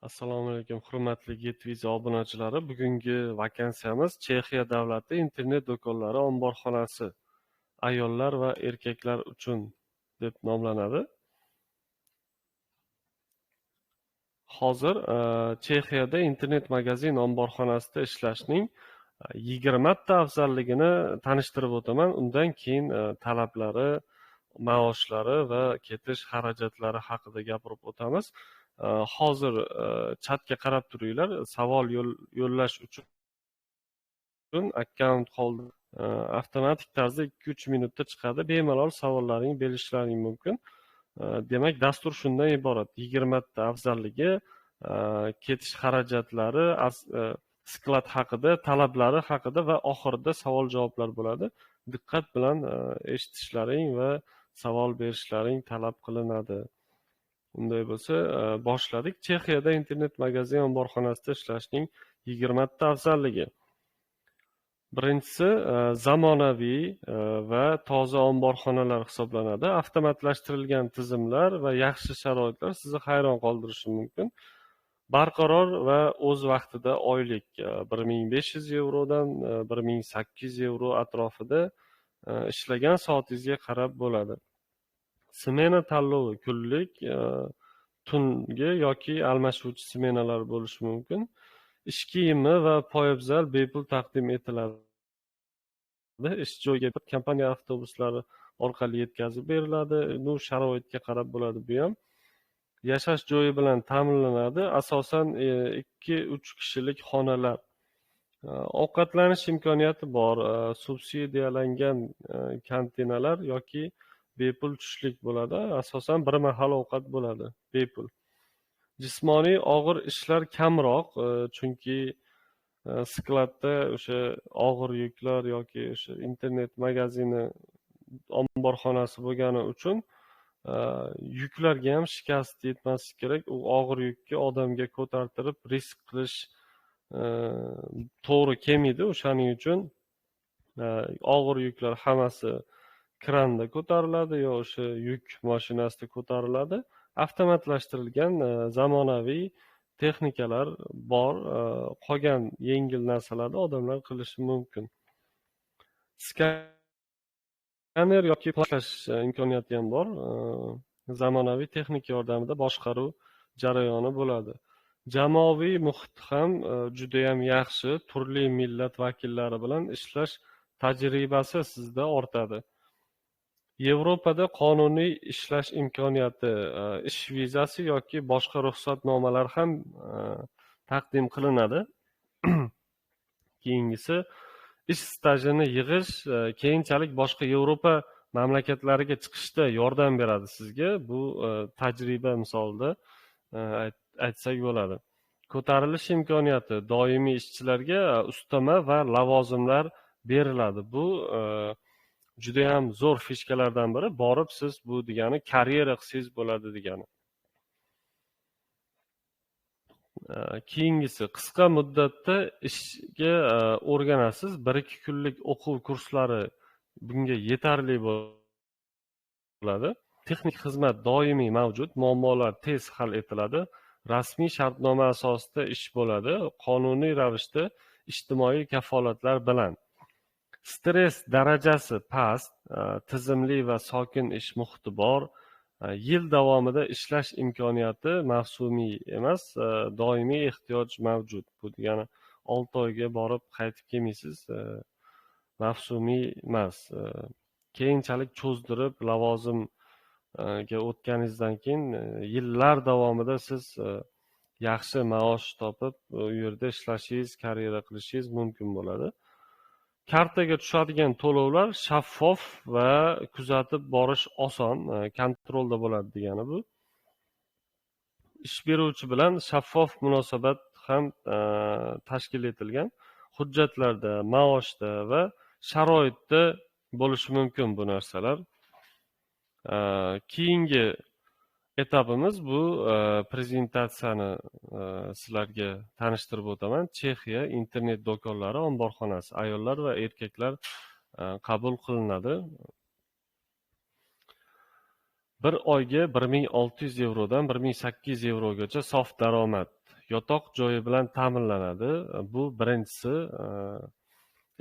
Assalomu alaykum, hurmatli GetViza obunachilari. Bugungi vakansiyamiz Chexiya davlati internet do'konlari omborxonasi ayollar va erkaklar uchun deb nomlanadi. Hozir Chexiyada internet magazin omborxonasida ishlashning 20 ta afzalligini tanishtirib o'taman. Undan keyin talablari, maoshlari va ketish xarajatlari haqida gapirib o'tamiz. Hozir chatga qarab turinglar. Savol yo'llash uchun akkaunt qoldir. Avtomatik tarzda 2-3 minutda chiqadi. Bemalol savollaring berishlaring mumkin. Demak, dastur shundan iborat. 20 ta afzalligi, ketish xarajatlari, sklad haqida, talablari haqida va oxirida savol-javoblar bo'ladi. Diqqat bilan eshitishlaring va savol berishlaring talab qilinadi. Unday bo'lsa, boshladik. Chexiyada internet magazin omborxonasida ishlashning 20 ta afzalligi. Birinchisi, zamonaviy va toza omborxonalar hisoblanadi. Avtomatlashtirilgan tizimlar va yaxshi sharoitlar sizni hayron qoldirishi mumkin. Barqaror va o'z vaqtida oylik 1500 yevrodan 1800 yevro atrofida ishlagan soatingizga qarab bo'ladi. Smena tanlovi kunlik, tungi yoki almashuvchi smenalar bo'lishi mumkin. Ish kiyimi va poyabzal bepul taqdim etiladi. Ish joyiga kompaniya avtobuslari orqali yetkazib beriladi. Bu sharoitga qarab bo'ladi bu ham. Yashash joyi bilan ta'minlanadi. Asosan 2-3 kishilik xonalar. Ovqatlanish imkoniyati bor. Subsidiyalangan kantinalar yoki bepul tushlik bo'ladi. Asosan bir mahal ovqat bo'ladi, bepul. Jismoniy og'ir ishlar kamroq, chunki skladda o'sha og'ir yuklar yoki o'sha internet magazini omborxonasi bo'lgani uchun yuklarga ham shikast yetmasligi kerak. U og'ir yukni odamga ko'tartirib risk qilish to'g'ri kelmaydi. O'shaning uchun og'ir yuklar hammasi kranda ko'tariladi yo o'sha yuk mashinasida ko'tariladi. Avtomatlashtirilgan zamonaviy texnikalar bor. Qolgan yengil narsalarni odamlar qilishi mumkin. Skaner yoki plashlash imkoniyati ham bor. Zamonaviy texnika yordamida boshqaruv jarayoni bo'ladi. Jamoaviy muhit ham juda ham yaxshi. Turli millat vakillari bilan ishlash tajribasi sizda ortadi. Yevropada qonuniy ishlash imkoniyati, ish vizasi yoki boshqa ruxsatnomalar ham taqdim qilinadi. Keyingisi, ish stajini yig'ish, keyinchalik boshqa Yevropa mamlakatlariga chiqishda yordam beradi sizga. Bu tajriba misolida aytsak bo'ladi. Ko'tarilish imkoniyati, doimiy ishchilarga ustama va lavozimlar beriladi. Bu juda ham zo'r fishkalardan biri. Borib siz bu degani karyera qilsangiz bo'ladi degani. Keyingisi, qisqa muddatda ishga o'rganasiz. 1-2 kunlik o'quv kurslari bunga yetarli bo'ladi. Texnik xizmat doimiy mavjud, muammolar tez hal etiladi. Rasmiy shartnoma asosida ish bo'ladi. Qonuniy ravishda ijtimoiy kafolatlar bilan. Stress darajasi past, tizimli va sokin ish muhiti bor. Yil davomida ishlash imkoniyati mavsumiy emas, doimiy ehtiyoj mavjud. Bu degani 6 oyga borib qaytib kelmaysiz, mavsumiy emas. Keyinchalik cho'zdirib lavozimga o'tganingizdan keyin yillar davomida siz yaxshi maosh topib, u yerda ishlashingiz, karyera qilishingiz mumkin bo'ladi. Kartaga tushadigan to'lovlar shaffof va kuzatib borish oson, kontrolda bo'ladi degani bu. Ish beruvchi bilan shaffof munosabat ham tashkil etilgan. Hujjatlarda, maoshda va sharoitda bo'lishi mumkin bu narsalar. Keyingi etapimiz bu prezentatsiyani sizlarga tanishtirib o'taman. Chexiya internet do'konlari omborxonasi, ayollar va erkaklar qabul qilinadi. Bir oyga 1600 yevrodan 1800 yevrogacha sof daromad yotoq joyi bilan ta'minlanadi. Bu birinchisi.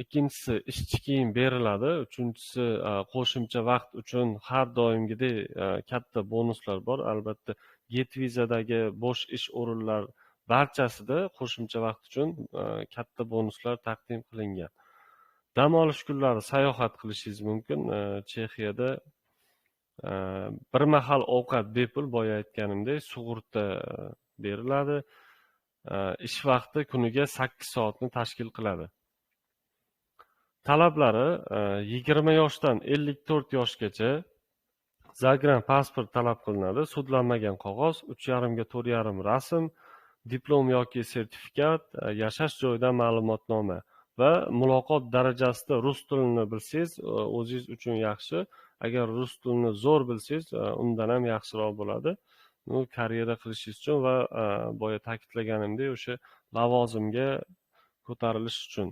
Ikkinchisi, ishchi kiyim beriladi. Uchinchisi, qo'shimcha vaqt uchun har doimgidek katta bonuslar bor. Albatta, GetVizadagi bo'sh ish o'rinlar barchasida qo'shimcha vaqt uchun katta bonuslar taqdim qilingan. Dam olish kunlari sayohat qilishingiz mumkin. Chexiyada bir mahal ovqat bepul, boya aytganimdek, sug'urta beriladi. Ish vaqti kuniga 8 soatni tashkil qiladi. Talablari 20 yoshdan 54 yoshgacha Zagran pasport talab qilinadi. Sudlanmagan qog'oz, 3,5 ga 4,5 rasm, diplom yoki sertifikat, yashash joyidan ma'lumotnoma va muloqot darajasida rus tilini bilsangiz, o'zingiz uchun yaxshi. Agar rus tilini zo'r bilsangiz, undan ham yaxshiroq bo'ladi. Bu karyera qilishingiz uchun va boya ta'kidlaganimdek, o'sha lavozimga ko'tarilish uchun.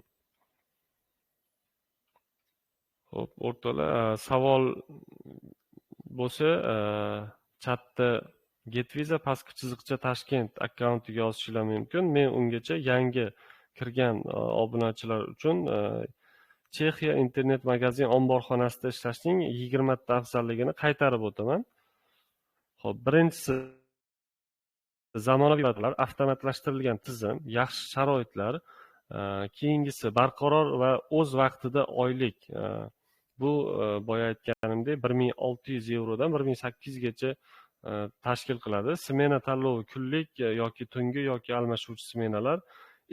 Xo'p, o'rtoqlar, savol bo'lsa, chatda GetViza pastki chiziqcha Toshkent akkauntiga yozishingiz mumkin. Men ungacha yangi kirgan obunachilar uchun Chexiya internet magazin omborxonasida ishlashning 20 ta afzalligini qaytarib o'taman. Xo'p, birinchisi zamonaviy avtomatlashtirilgan tizim, yaxshi sharoitlar, keyingisi barqaror va o'z vaqtida oylik. Bu boya aytganimdek 1600 yevrodan 1800 gacha tashkil qiladi. Smena tanlovi kunlik yoki tungi yoki almashuvchi smenalar,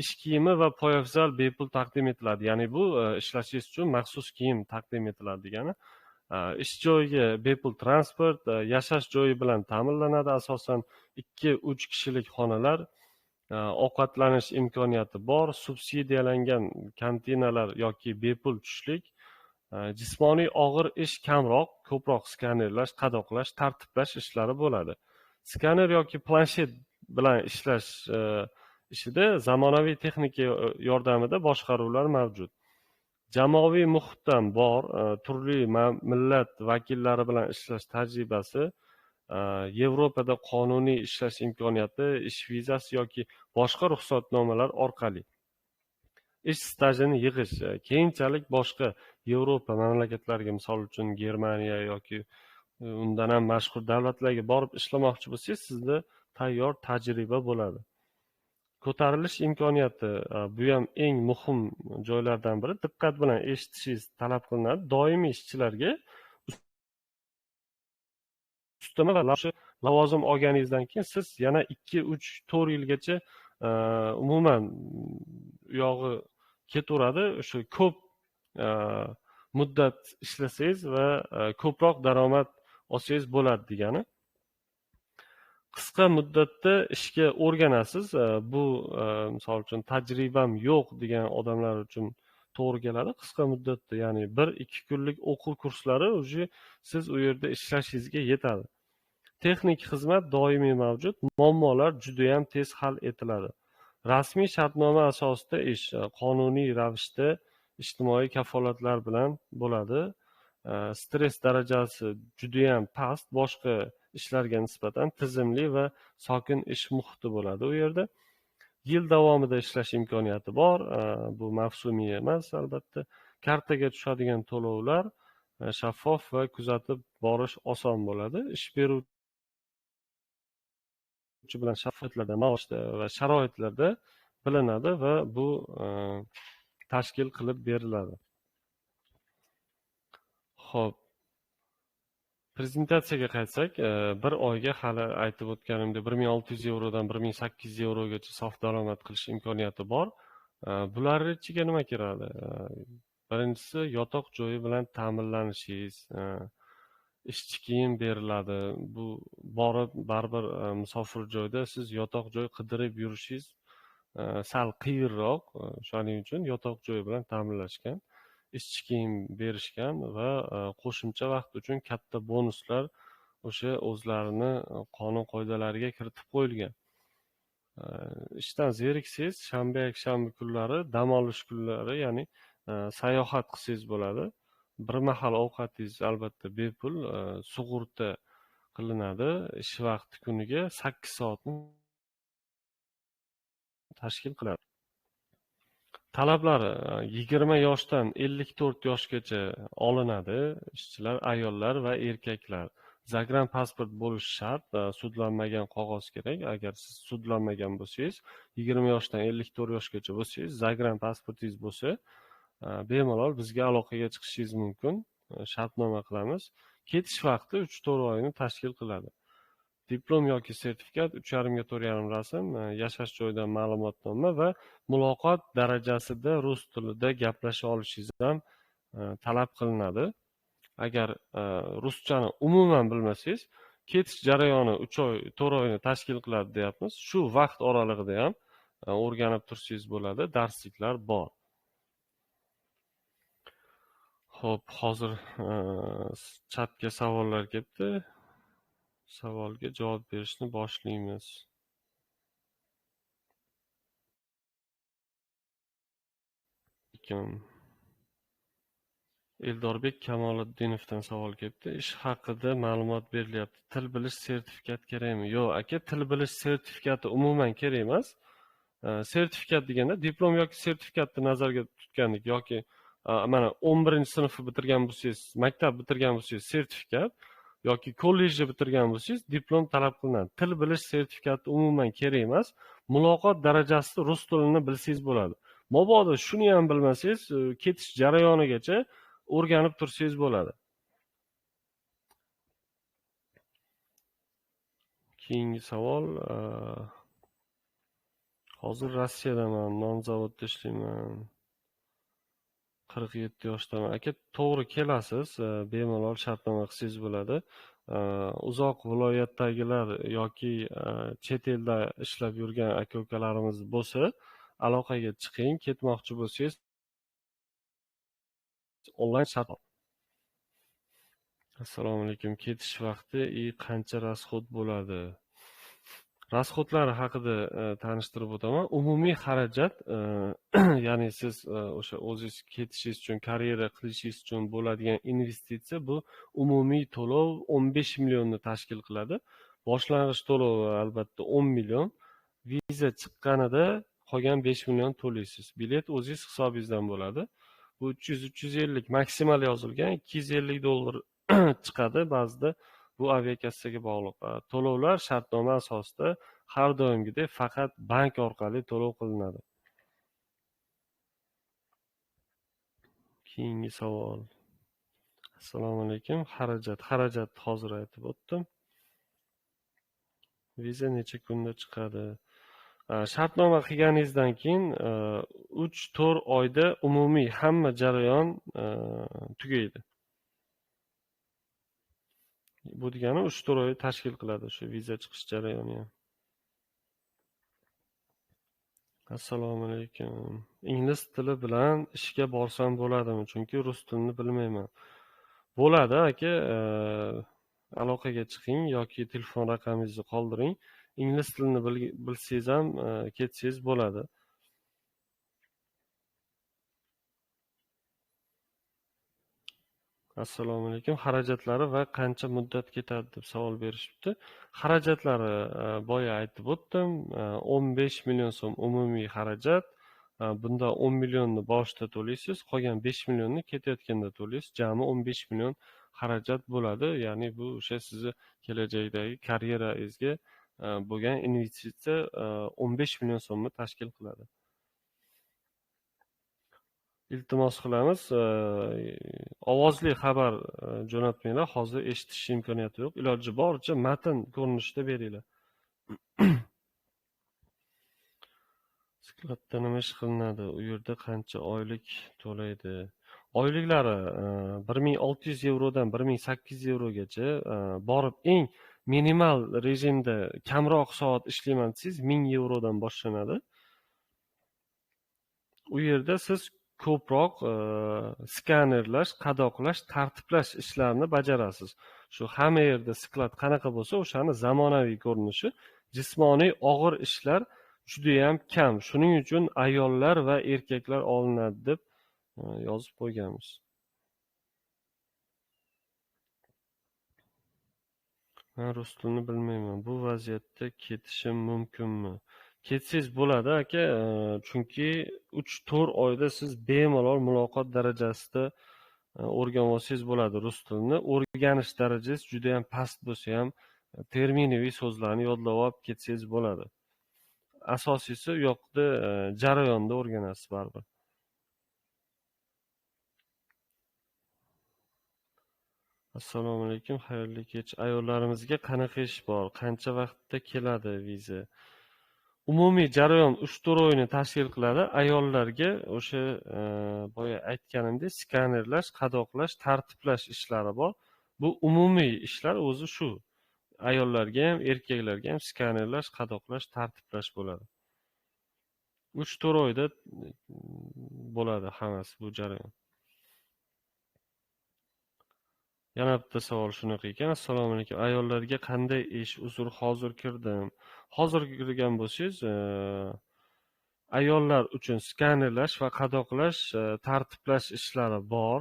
ish kiyimi va poyafzal bepul taqdim etiladi. Ya'ni bu ishlashingiz uchun maxsus kiyim taqdim etiladi degani. Ish joyiga bepul transport, yashash joyi bilan ta'minlanadi. Asosan 2-3 kishilik xonalar, ovqatlanish imkoniyati bor, subsidiyalangan konteynerlar yoki bepul tushlik. Jismoniy og'ir ish kamroq, ko'proq skanerlash, qadoqlash, tartiblash ishlari bo'ladi. Skaner yoki planshet bilan ishlash ishida zamonaviy texnika yordamida boshqaruvlar mavjud. Jamoaviy muhitdan bor, turli millat vakillari bilan ishlash tajribasi, Yevropada qonuniy ishlash imkoniyati, ish vizasi yoki boshqa ruxsatnomalar orqali ish stajini yig'ish, keyinchalik boshqa Yevropa mamlakatlariga, misol uchun Germaniya yoki undan ham mashhur davlatlarga borib ishlamoqchi bo'lsangiz, sizda tayyor tajriba bo'ladi. Ko'tarilish imkoniyati, bu ham eng muhim joylardan biri. Diqqat bilan eshitishingiz talab qilinadi. Doimiy ishchilarga ustama va lavozim olganingizdan keyin siz yana 2-3-4 yilgacha umuman u yog'i ketaveradi. O'sha ko'p muddat ishlasangiz va ko'proq daromad olsangiz bo'ladi degani. Qisqa muddatda ishga o'rganasiz. Bu misol uchun tajribam yo'q degan odamlar uchun to'g'ri keladi. Qisqa muddatda, ya'ni 1-2 kunlik o'quv kurslari уже siz u yerda ishlashingizga yetadi. Texnik xizmat doimiy mavjud, muammolar juda ham tez hal etiladi. Rasmiy shartnoma asosida ish, qonuniy ravishda ijtimoiy kafolatlar bilan bo'ladi. Stress darajasi juda ham past, boshqa ishlarga nisbatan tizimli va sokin ish muhiti bo'ladi u yerda. Yil davomida ishlash imkoniyati bor. Bu mavsumiy emas, albatta. Kartaga tushadigan to'lovlar shaffof va kuzatib borish oson bo'ladi. Ish beruvchi bilan shaffoflikda, maoshda va sharoitlarda bilinadi va bu tashkil qilib beriladi. Xo'p, prezentatsiyaga qaytsak, bir oyga hali aytib o'tganimdek 1600 yevrodan 1800 yevrogacha sof daromad qilish imkoniyati bor. Bular ichiga nima kiradi? Birinchisi, yotoq joyi bilan ta'minlanishingiz, ishchi kiyim beriladi. Bu borib baribir musofir joyda siz yotoq joy qidirib yurishingiz sal qiyinroq. Shuning uchun yotoq joyi bilan ta'minlashgan, ishchi kiyim berishgan va qo'shimcha vaqt uchun katta bonuslar o'sha o'zlarini qonun qoidalariga kiritib qo'yilgan. Ishdan zeriksangiz, shanba, yakshanba kunlari, dam olish kunlari, ya'ni sayohat qilsangiz bo'ladi. Bir mahal ovqatingiz albatta bepul, sug'urta qilinadi. Ish vaqti kuniga 8 soatni tashkil qiladi. Talablari 20 yoshdan 54 yoshgacha olinadi. Ishchilar ayollar va erkaklar. Zagranipasport bo'lishi shart, sudlanmagan qog'oz kerak. Agar siz sudlanmagan bo'lsangiz, 20 yoshdan 54 yoshgacha bo'lsangiz, zagranipasportingiz bo'lsa, bemalol bizga aloqaga chiqishingiz mumkin. Shartnoma qilamiz. Ketish vaqti 3-4 oyni tashkil qiladi. Diplom yoki sertifikat 3,5 ga 4,5 rasm, yashash joyidan ma'lumotnoma va muloqot darajasida rus tilida gaplasha olishingiz ham talab qilinadi. Agar ruschani umuman bilmasangiz, ketish jarayoni 3 oy, 4 oyni tashkil qiladi deyapmiz. Shu vaqt oralig'ida ham o'rganib tursangiz bo'ladi, darsliklar bor. Xo'p, hozir chatga savollar kelibdi. Savolga javob berishni boshlaymiz. Eldorbek Kamoliddinovdan savol kelibdi. Ish haqida ma'lumot berilyapti. Til bilish sertifikat kerakmi? Yo'q, aka, til bilish sertifikati umuman kerak emas. Sertifikat deganda diplom yoki sertifikatni nazarda tutgandik yoki mana 11-sinfni bitirgan bo'lsangiz, maktab bitirgan bo'lsangiz sertifikat yoki kollejni bitirgan bo'lsangiz diplom talab qilinadi. Til bilish sertifikati umuman kerak emas. Muloqot darajasida rus tilini bilsangiz bo'ladi. Mabodo shuni ham bilmasangiz, ketish jarayonigacha o'rganib tursangiz bo'ladi. Keyingi savol, hozir Rossiyadaman, non zavodda ishlayman. 47 yoshdaman. Aka, to'g'ri kelasiz, bemalol shartnoma qilsangiz bo'ladi. Uzoq viloyatdagilar yoki chet elda ishlab yurgan aka-ukalarimiz bo'lsa, aloqaga chiqing. Ketmoqchi bo'lsangiz, onlayn shart. Assalomu alaykum. Ketish vaqti qancha rasxod bo'ladi? Rasxodlari haqida tanishtirib o'taman. Umumiy xarajat, ya'ni siz o'sha o'zingiz ketishingiz uchun, karyera qilishingiz uchun bo'ladigan investitsiya, bu umumiy to'lov 15 millionni tashkil qiladi. Boshlang'ich to'lovi albatta 10 million. Viza chiqqanida qolgan 5 million to'laysiz. Bilet o'zingiz hisobingizdan bo'ladi. Bu 300-350 maksimal yozilgan, $250 chiqadi ba'zida. Bu aviakassaga bog'liq. To'lovlar shartnoma asosida har doimgidek faqat bank orqali to'lov qilinadi. Keyingi savol. Assalomu alaykum. Xarajat hozir aytib o'tdim. Viza necha kunda chiqadi? Shartnoma qilganingizdan keyin 3-4 oyda umumiy hamma jarayon tugaydi. Bu degani 3-4 oy tashkil qiladi shu viza chiqish jarayoni ham. Assalomu alaykum. Ingliz tili bilan ishga borsam bo'ladimi? Chunki rus tilini bilmayman. Bo'ladi aka, aloqaga chiqing yoki telefon raqamingizni qoldiring. Ingliz tilini bilsangiz ham ketsangiz bo'ladi. Assalomu alaykum. Xarajatlari va qancha muddat ketadi deb savol berishibdi. Xarajatlari boya aytib o'tdim. 15 million so'm umumiy xarajat. Bunda 10 millionni boshida to'laysiz, qolgan 5 millionni ketayotganda to'laysiz. Jami 15 million xarajat bo'ladi. Ya'ni bu o'sha sizni kelajakdagi karyerangizga bo'lgan investitsiya 15 million so'mni tashkil qiladi. Iltimos qilamiz, ovozli xabar jo'natmanglar. Hozir eshitish imkoniyati yo'q. Iloji boricha matn ko'rinishida beringlar. Skladda nima ish qilinadi? U yerda qancha oylik to'laydi? Oyliklari 1600 yevrodan 1800 yevrogacha, borib eng minimal rejimda kamroq soat ishlayman desangiz 1000 yevrodan boshlanadi. U yerda siz ko'proq skanerlash, qadoqlash, tartiblash ishlarini bajarasiz. Shu hamma yerda sklad qanaqa bo'lsa, o'shani zamonaviy ko'rinishi, jismoniy og'ir ishlar juda ham kam. Shuning uchun ayollar va erkaklar olinadi deb yozib qo'yganmiz. Men rus tilini bilmayman. Bu vaziyatda ketishim mumkinmi? Ketsangiz bo'ladi aka, chunki 3-4 oyda siz bemalol muloqot darajasida o'rganib olsangiz bo'ladi rus tilini. O'rganish darajangiz juda ham past bo'lsa ham terminoviy so'zlarni yodlab olib ketsangiz bo'ladi. Asosiysi u yoqda jarayonda o'rganasiz baribir. Assalomu alaykum, xayrli kech. Ayollarimizga qanaqa ish bor? Qancha vaqtda keladi viza? Umumiy jarayon 3-4 oyni tashkil qiladi. Ayollarga o'sha boya aytganimdek skanerlash, qadoqlash, tartiblash ishlari bor. Bu umumiy ishlar o'zi shu. Ayollarga ham, erkaklarga ham skanerlash, qadoqlash, tartiblash bo'ladi. 3-4 oyda bo'ladi hammasi bu jarayon. Yana bitta savol shunaqa ekan. Assalomu alaykum. Ayollarga qanday ish? Uzr, hozir kirdim. Hozir kirgan bo'lsangiz, ayollar uchun skanerlash va qadoqlash, tartiblash ishlari bor.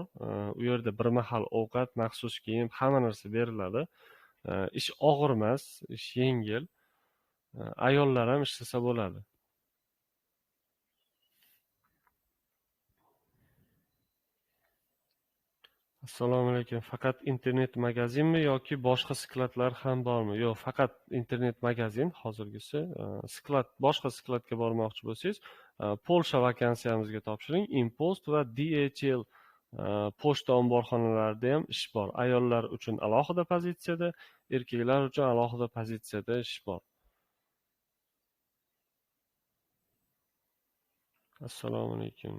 U yerda bir mahal ovqat, maxsus kiyim, hamma narsa beriladi. Ish og'ir emas, ish yengil. Ayollar ham ishlasa bo'ladi. Assalomu alaykum. Faqat internet magazinmi yoki boshqa skladlar ham bormi? Yo'q, faqat internet magazin hozirgisi. Sklad, boshqa skladga bormoqchi bo'lsangiz, Polsha vakansiyamizga topshiring. Impost va DHL pochta omborxonalarida ham ish bor. Ayollar uchun alohida pozitsiyada, erkaklar uchun alohida pozitsiyada ish bor. Assalomu alaykum.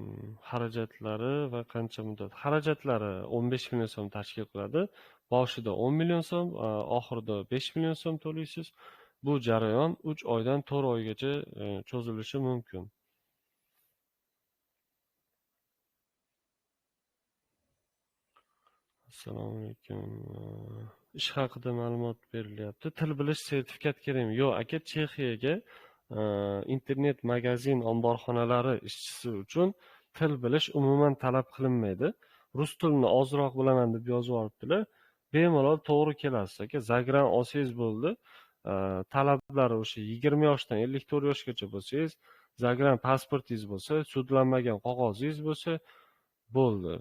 Xarajatlari va qancha muddat? Xarajatlari 15 million so'm tashkil qiladi. Boshida 10 million so'm, oxirida 5 million so'm to'laysiz. Bu jarayon 3 oydan 4 oygacha cho'zilishi mumkin. Assalomu alaykum. Ish haqida ma'lumot berilyapti. Til bilish sertifikat kerakmi? Yo'q, aka, Chexiyaga internet magazin omborxonalari ishchisi uchun til bilish umuman talab qilinmaydi. Rus tilini ozroq bilaman deb yozib olibdilar. Bemalol to'g'ri kelasiz aka. Zagran olsangiz bo'ldi. Talablari o'sha 20 yoshdan 54 yoshgacha bo'lsangiz, Zagran pasportingiz bo'lsa, sudlanmagan qog'ozingiz bo'lsa, bo'ldi.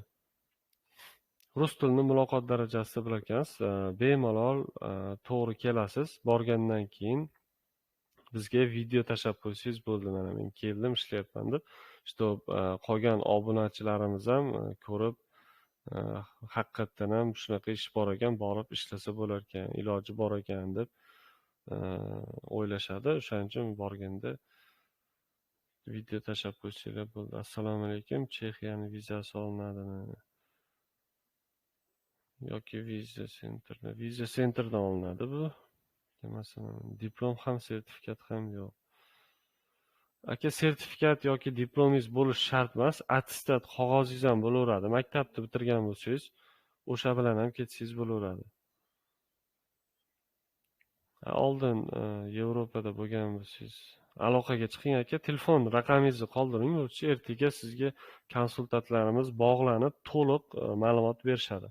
Rus tilini muloqot darajasida bilar ekansiz, bemalol to'g'ri kelasiz. Borgandan keyin bizga video tashlab qo'ysangiz bo'ldi. Mana men keldim, ishlayapman deb. Shtop qolgan obunachilarimiz ham ko'rib, haqiqatdan ham shunaqa ish bor ekan, borib ishlasa bo'lar ekan, iloji bor ekan deb o'ylashadi. O'shaning uchun borganda video tashlab qo'ysanglar bo'ldi. Assalomu alaykum. Chexiyani vizasi olinadimi? Yoki viza sentrdan olinadi bu. Masalan, diplom ham, sertifikat ham yo'q. Aka, sertifikat yoki diplomingiz bo'lishi shart emas, attestat qog'ozingiz ham bo'laveradi. Maktabni bitirgan bo'lsangiz, o'sha bilan ham ketsangiz bo'laveradi. Oldin Yevropada bo'lgan bo'lsangiz, aloqaga chiqing aka, telefon raqamingizni qoldiring, ertaga sizga konsultantlarimiz bog'lanib, to'liq ma'lumot berishadi.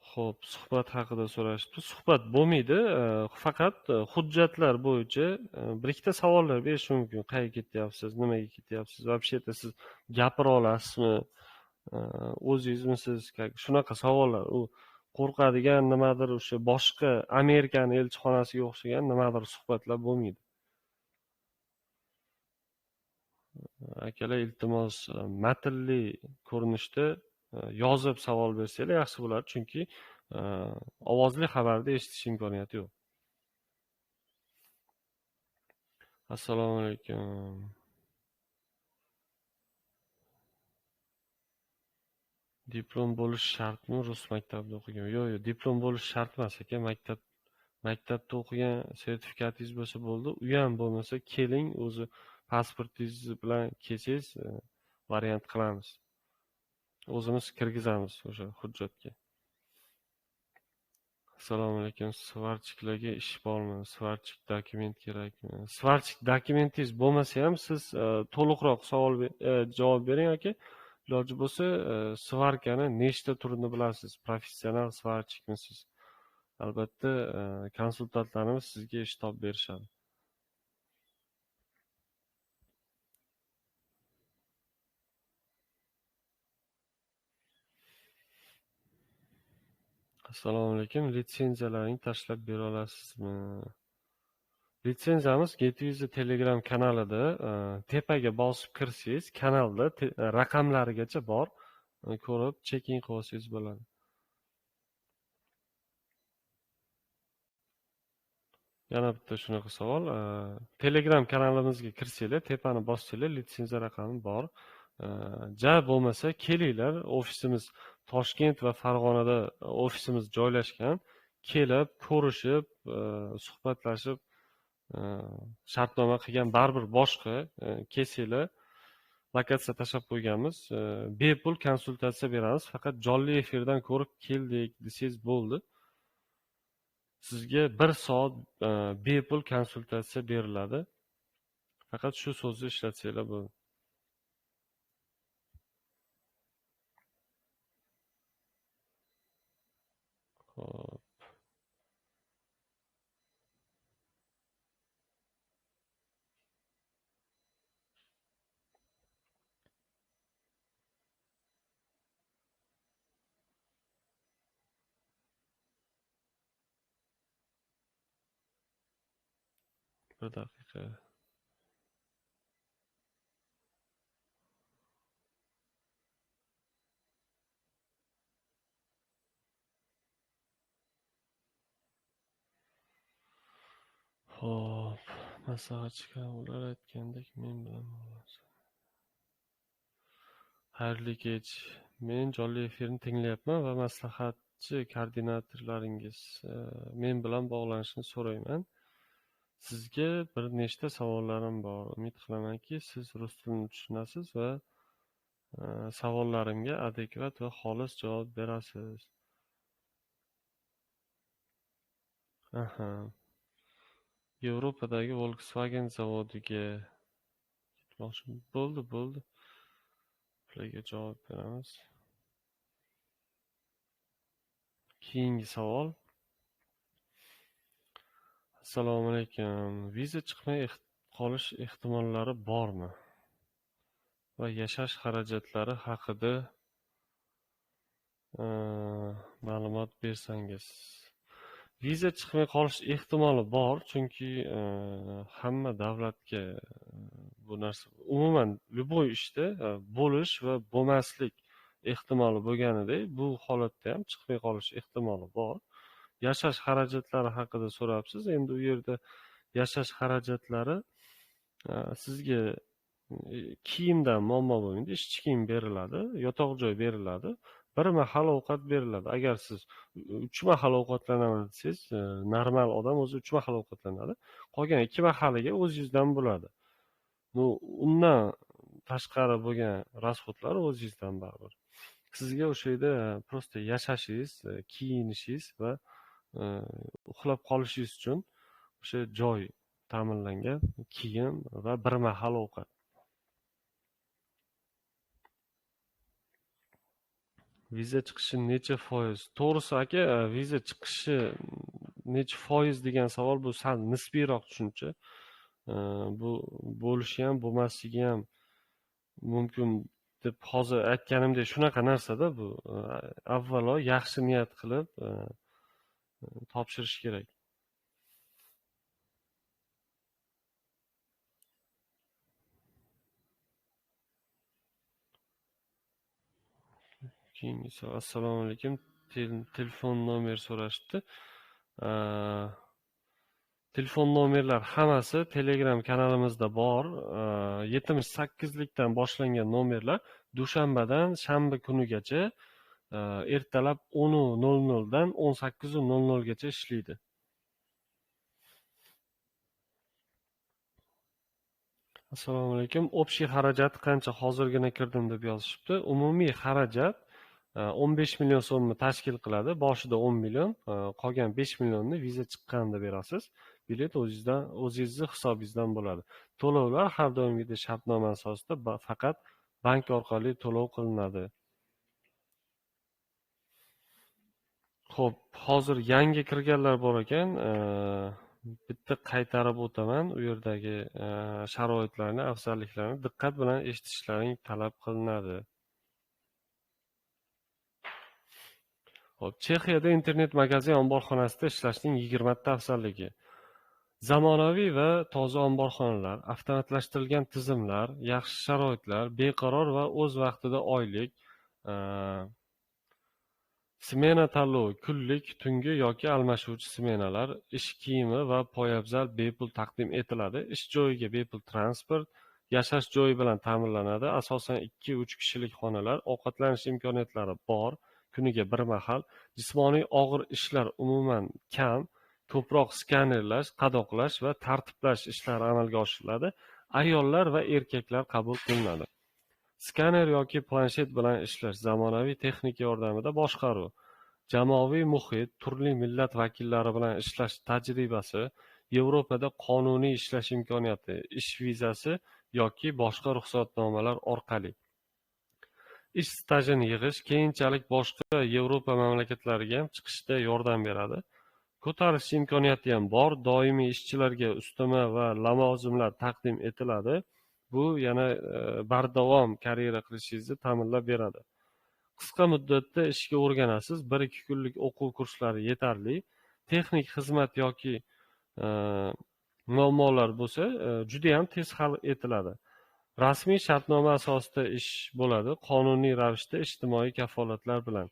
Xo'p, suhbat haqida so'rashibdi. Suhbat bo'lmaydi, faqat hujjatlar bo'yicha bir ikkita savollar berish mumkin. Qayerga ketyapsiz, nimaga ketyapsiz, вообще-то siz gapira olasizmi, o'zingizmisiz, shunaqa savollar. U qo'rqadigan nimadir, o'sha boshqa Amerikani elchixonasiga o'xshagan nimadir suhbatlar bo'lmaydi. Akalar, iltimos matnli ko'rinishda yozib savol bersanglar yaxshi bo'ladi, chunki ovozli xabarda eshitish imkoniyati yo'q. Assalomu alaykum. Diplom bo'lish shartmi? Rus maktabida o'qigan. Yo'q, diplom bo'lish shart emas aka. Maktabda o'qigan sertifikatingiz bo'lsa bo'ldi. U ham bo'lmasa keling, o'zi pasportingiz bilan kelsangiz, variant qilamiz. O'zimiz kirgizamiz o'sha hujjatga. Assalomu alaykum. Svarchiklarga ish bormi? Svarchik dokument kerakmi? Svarchik dokumentingiz bo'lmasa ham siz to'liqroq javob bering aka. Iloji bo'lsa, svarkani nechta turini bilasiz? Professional svarchikmisiz? Albatta, konsultantlarimiz sizga ish topib berishadi. Assalomu alaykum. Litsenziyalaringni tashlab bera olasizmi? Litsenziyamiz GetUser Telegram kanalida tepaga bosib kirsangiz, kanalda raqamlarigacha bor. Ko'rib, checking qilib olsangiz bo'ladi. Yana bitta shunaqa savol. Telegram kanalimizga kirsanglar, tepani bossanglar, litsenziya raqami bor. Ja bo'lmasa, kelinglar, ofisimiz Toshkent va Farg'onada ofisimiz joylashgan. Kelib, ko'rishib, suhbatlashib, shartnoma qilgan baribir boshqa kelsanglar, lokatsiya tashlab qo'yganmiz. Bepul konsultatsiya beramiz. Faqat jonli efirdan ko'rib keldik desangiz bo'ldi. Sizga 1 soat bepul konsultatsiya beriladi. Faqat shu so'zni ishlatsanglar bo'ldi. Xo'p. Bir daqiqa. Xo'p, maslahatchiga ular aytgandek men bilan xayrli kech. Men jonli efirni tinglayapman va maslahatchi koordinatorlaringiz men bilan bog'lanishni so'rayman. Sizga bir nechta savollarim bor. Umid qilamanki, siz rus tilini tushunasiz va savollarimga adekvat va xolis javob berasiz. Aha. Yevropadagi Volkswagen zavodiga bo'ldi. Ularga javob beramiz. Keyingi savol. Assalomu alaykum. Viza chiqmay qolish ehtimollari bormi? Va yashash xarajatlari haqida ma'lumot bersangiz. Viza chiqmay qolish ehtimoli bor, chunki hamma davlatga bu narsa umuman любой ishda bo'lish va bo'lmaslik ehtimoli bo'lganidek, bu holatda ham chiqmay qolish ehtimoli bor. Yashash xarajatlari haqida so'rabsiz. Endi u yerda yashash xarajatlari sizga kiyimdan muammo bo'lmaydi. Ishchi kiyim beriladi, yotoq joy beriladi, bir mahal ovqat beriladi. Agar siz 3 mahal ovqatlanaman desangiz, normal odam o'zi 3 mahal ovqatlanadi. Qolgan 2 mahaliga o'zingizdan bo'ladi. Undan tashqari bo'lgan rasxodlar o'zingizdan baribir. Sizga o'sha yerda prosta yashashingiz, kiyinishingiz va uxlab qolishingiz uchun o'sha joy ta'minlangan, kiyim va bir mahal ovqat. Viza chiqishi necha foiz? To'g'risi aka, viza chiqishi necha foiz degan savol bu sal nisbiyroq tushuncha. Bu bo'lishi ham, bo'lmasligi ham mumkin deb hozir aytganimdek shunaqa narsada bu avvalo yaxshi niyat qilib topshirish kerak. Keyingisi, assalomu alaykum. Telefon nomer so'rashdi. Telefon nomerlar hammasi Telegram kanalimizda bor. 78likdan boshlangan nomerlar dushanbadan shanba kunigacha ertalab 10:00 dan 18:00 gacha ishlaydi. Assalomu alaykum. Общий xarajat qancha? Hozirgina kirdim deb yozishibdi. Umumiy xarajat 15 million so'mni tashkil qiladi. Boshida 10 million, qolgan 5 millionni viza chiqqanda berasiz. Bilet o'zingizni hisobingizdan bo'ladi. To'lovlar har doimgidek shartnoma asosida faqat bank orqali to'lov qilinadi. Xo'p, hozir yangi kirganlar bor ekan. Bitta qaytarib o'taman. U yerdagi sharoitlarni, afzalliklarni diqqat bilan eshitishlaring talab qilinadi. Xo'p, Chexiyada internet magazin omborxonasida ishlashning 20 ta afzalligi. Zamonaviy va toza omborxonalar, avtomatlashtirilgan tizimlar, yaxshi sharoitlar, beqaror va o'z vaqtida oylik, smena tanlovi, kunlik, tungi yoki almashuvchi smenalar, ish kiyimi va poyabzal bepul taqdim etiladi. Ish joyiga bepul transport, yashash joyi bilan ta'minlanadi. Asosan 2-3 kishilik xonalar, ovqatlanish imkoniyatlari bor, kuniga bir mahal. Jismoniy og'ir ishlar umuman kam, ko'proq skanerlash, qadoqlash va tartiblash ishlari amalga oshiriladi. Ayollar va erkaklar qabul qilinadi. Skaner yoki planshet bilan ishlash, zamonaviy texnika yordamida boshqaruv, jamoaviy muhit, turli millat vakillari bilan ishlash tajribasi, Yevropada qonuniy ishlash imkoniyati, ish vizasi yoki boshqa ruxsatnomalar orqali ish stajini yig'ish, keyinchalik boshqa Yevropa mamlakatlariga ham chiqishda yordam beradi. Ko'tarish imkoniyati ham bor. Doimiy ishchilarga ustama va lavozimlar taqdim etiladi. Bu yana bardavom karyera qilishingizni ta'minlab beradi. Qisqa muddatda ishga o'rganasiz. 1-2 kunlik o'quv kurslari yetarli. Texnik xizmat yoki muammolar bo'lsa, juda ham tez hal etiladi. Rasmiy shartnoma asosida ish bo'ladi, qonuniy ravishda ijtimoiy kafolatlar bilan.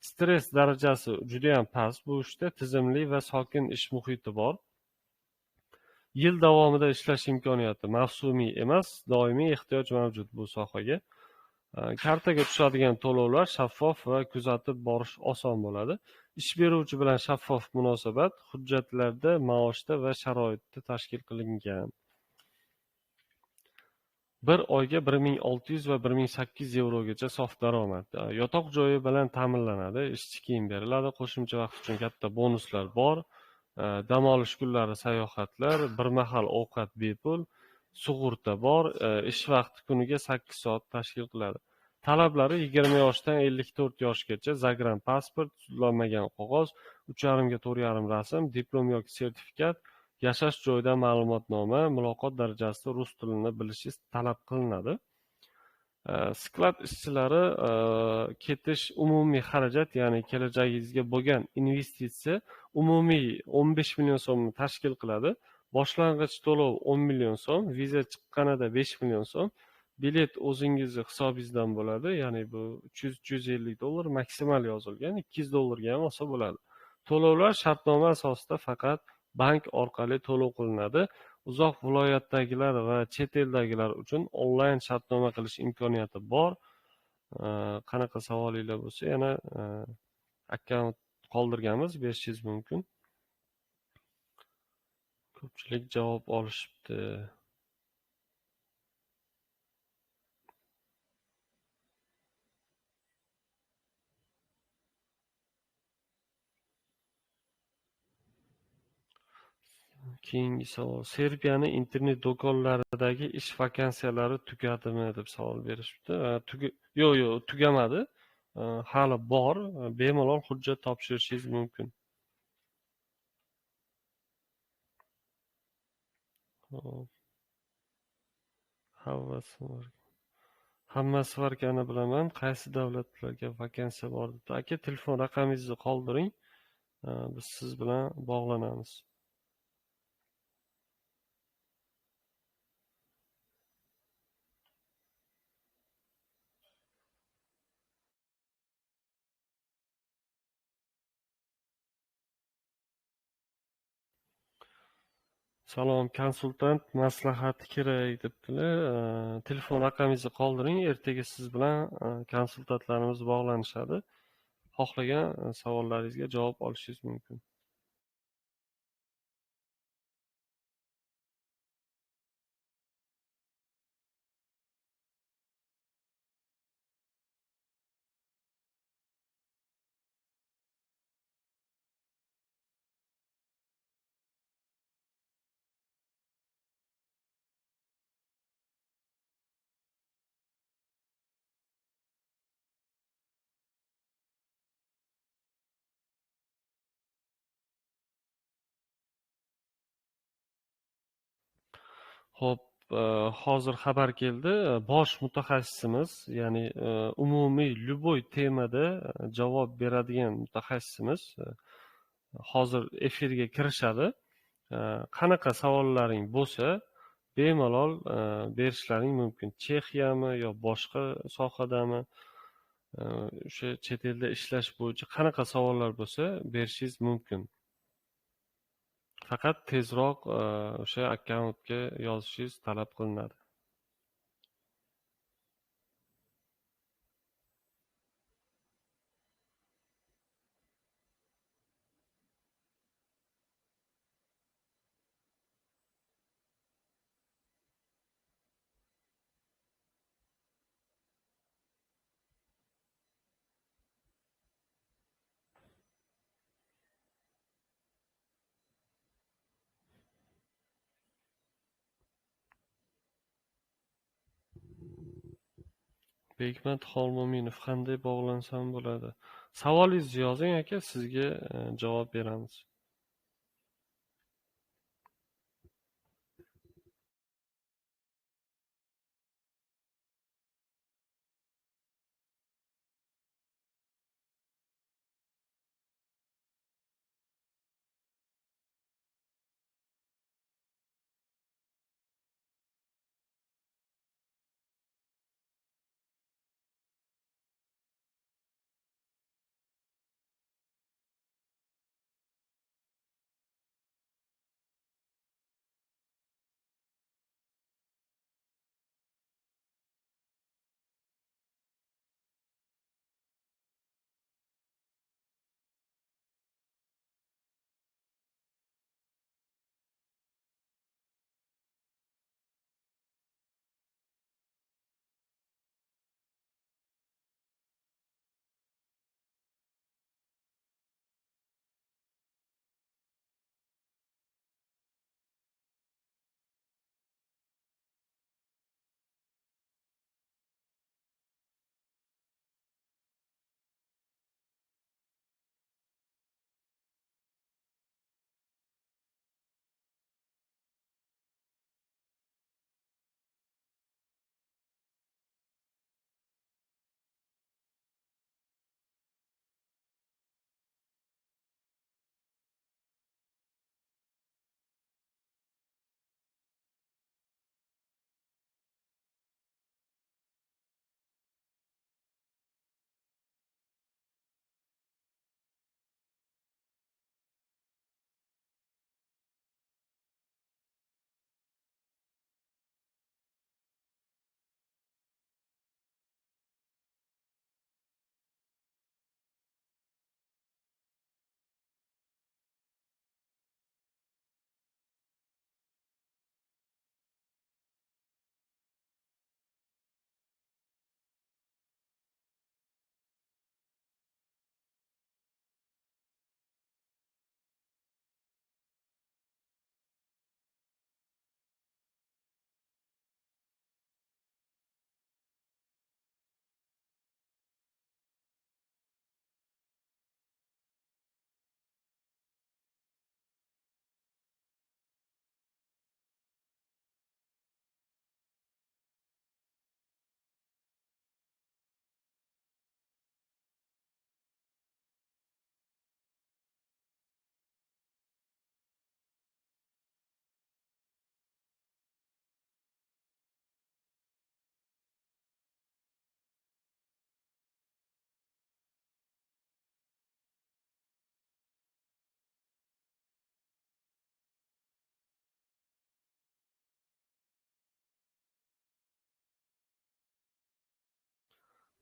Stress darajasi juda ham past bu ishda, tizimli va sokin ish muhiti bor. Yil davomida ishlash imkoniyati, mavsumiy emas, doimiy ehtiyoj mavjud bu sohaga. Kartaga tushadigan to'lovlar shaffof va kuzatib borish oson bo'ladi. Ish beruvchi bilan shaffof munosabat hujjatlarda, maoshda va sharoitda tashkil qilingan. Bir oyga 1600 va 1800 yevrogacha sof daromad. Yotoq joyi bilan ta'minlanadi, ishchi kiyim beriladi, qo'shimcha vaqt uchun katta bonuslar bor. Dam olish kunlari sayohatlar, bir mahal ovqat bepul, sug'urta bor, ish vaqti kuniga 8 soat tashkil qiladi. Talablari 20 yoshdan 54 yoshgacha, zagran pasport, sudlanmagan qog'oz, 3,5 ga 4,5 rasm, diplom yoki sertifikat, yashash joyidan ma'lumotnoma, muloqot darajasida rus tilini bilishingiz talab qilinadi. Sklad ishchilari ketish umumiy xarajat, ya'ni kelajagingizga bo'lgan investitsiya umumiy 15 million so'mni tashkil qiladi. Boshlang'ich to'lov 10 million so'm, viza chiqqanida 5 million so'm, bilet o'zingizni hisobingizdan bo'ladi, ya'ni bu $300-350 maksimal yozilgan, $200 ga ham olsa bo'ladi. To'lovlar shartnoma asosida faqat bank orqali to'lov qilinadi. Uzoq viloyatdagilar va chet eldagilar uchun onlayn shartnoma qilish imkoniyati bor. Qanaqa savolinglar bo'lsa, yana akkaunt qoldirganmiz, berishingiz mumkin. Ko'pchilik javob olishibdi. Keyingi savol. Serbiyaning internet do'konlaridagi ish vakansiyalari tugadimi deb savol berishibdi. Yo'q, tugamadi. Hali bor. Bemalol hujjat topshirishingiz mumkin. Hamma svarkani bilaman. Qaysi davlatlarga vakansiya bor deb. Aka, telefon raqamingizni qoldiring. Biz siz bilan bog'lanamiz. Salom, konsultant maslahati kerak debdilar. Telefon raqamingizni qoldiring. Ertaga siz bilan konsultantlarimiz bog'lanishadi. Xohlagan savollaringizga javob olishingiz mumkin. Ho'p, hozir xabar keldi. Bosh mutaxassisimiz, ya'ni umumiy любой temada javob beradigan mutaxassisimiz hozir efirga kirishadi. Qanaqa savollaring bo'lsa, bemalol berishlaring mumkin. Chexiyami yo boshqa sohadami, o'sha chet elda ishlash bo'yicha qanaqa savollar bo'lsa, berishingiz mumkin. Faqat tezroq o'sha akkauntga yozishingiz talab qilinadi. Bekmat Xolmo'minov: qanday bog'lansam bo'ladi? Savolingizni yozing aka, sizga javob beramiz.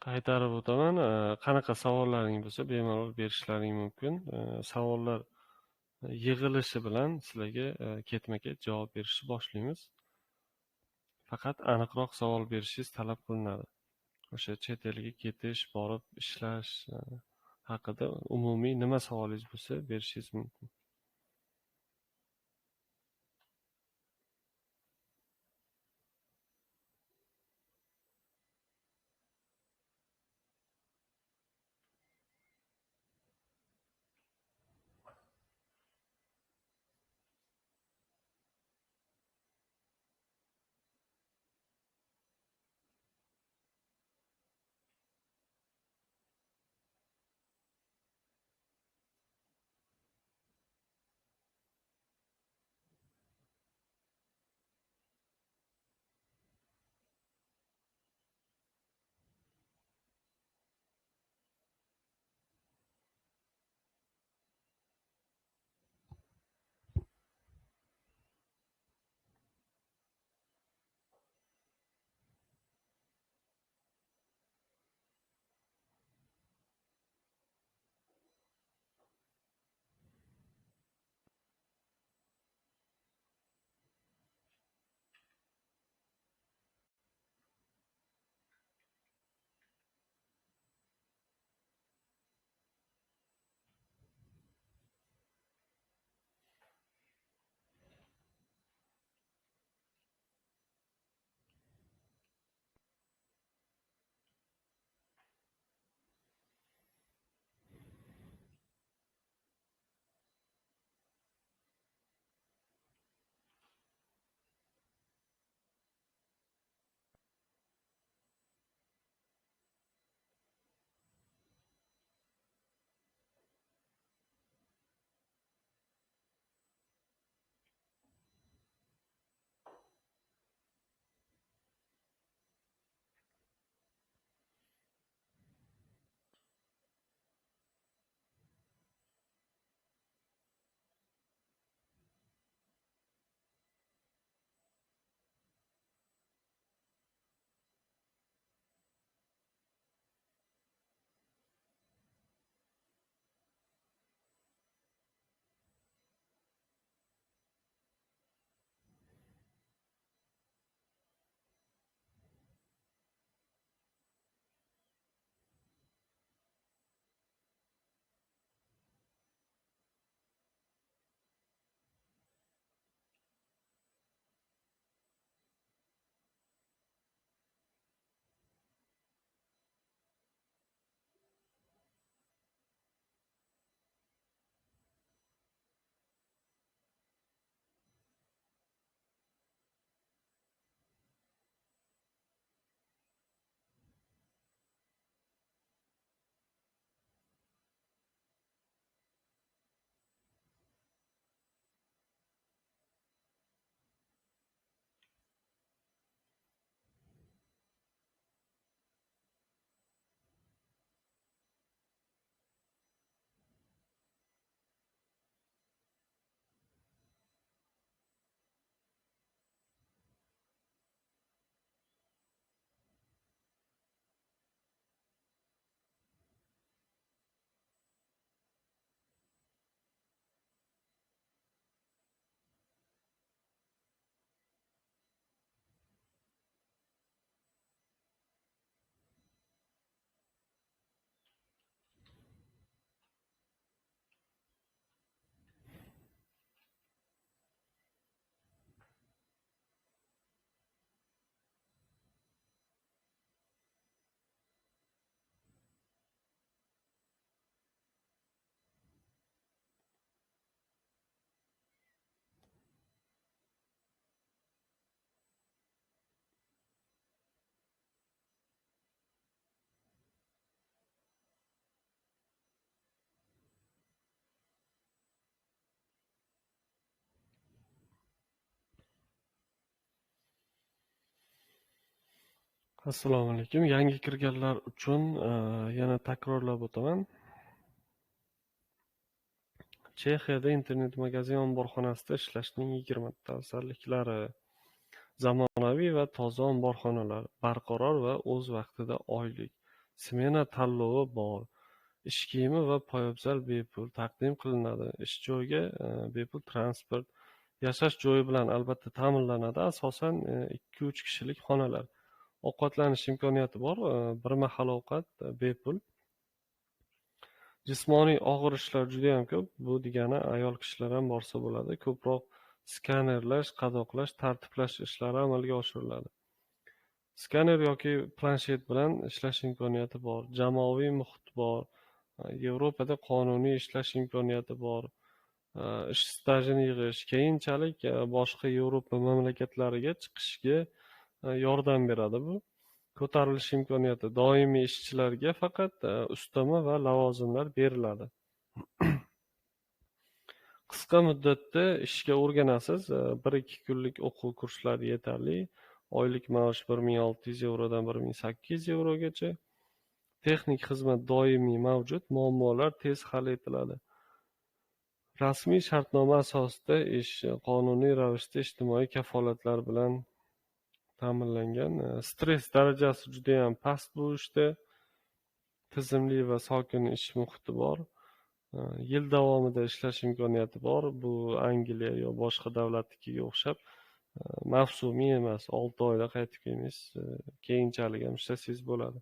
Qaytarib o'taman. Qanaqa savollaring bo'lsa, bemalol berishlaring mumkin. Savollar yig'ilishi bilan sizlarga ketma-ket javob berishni boshlaymiz. Faqat aniqroq savol berishingiz talab qilinadi. O'sha chet elga ketish, borib ishlash haqida umumiy nima savolingiz bo'lsa, berishingiz mumkin. Assalomu alaykum. Yangi kirganlar uchun yana takrorlab o'taman. Chexiyada internet-magazin omborxonasida ishlashning 20 ta afzalliklari. Zamonaviy va toza omborxonalar, barqaror va o'z vaqtida oylik, smena tanlovi bor. Ish kiyimi va poyabzal bepul taqdim qilinadi. Ish joyiga bepul transport, yashash joyi bilan albatta ta'minlanadi. Asosan 2-3 kishilik xonalar. Ovqatlanish imkoniyati bor. Bir mahal ovqat bepul. Jismoniy og'ir ishlar judayam ko'p. Bu degani ayol kishilar ham borsa bo'ladi. Ko'proq skanerlash, qadoqlash, tartiblash ishlari amalga oshiriladi. Skaner yoki planshet bilan ishlash imkoniyati bor. Jamoaviy muhit bor. Yevropada qonuniy ishlash imkoniyati bor. Ish stajini yig'ish, keyinchalik boshqa Yevropa mamlakatlariga chiqishga yordam beradi bu. Ko'tarilish imkoniyati. Doimiy ishchilarga faqat ustama va lavozimlar beriladi. Qisqa muddatda ishga o'rganasiz. 1-2 kunlik o'quv kurslari yetarli. Oylik maosh 1600 yevrodan 1800 yevrogacha. Texnik xizmat doimiy mavjud. Muammolar tez hal etiladi. Rasmiy shartnoma asosida ish qonuniy ravishda ijtimoiy kafolatlar bilan ta'minlangan. Stress darajasi juda ham past bu ishda. Tizimli va sokin ish muhiti bor. Yil davomida ishlash imkoniyati bor. Bu Angliya yo boshqa davlatnikiga o'xshab mavsumiy emas. 6 oyda qaytib kelmaysiz. Keyinchalik ham ishlasangiz bo'ladi.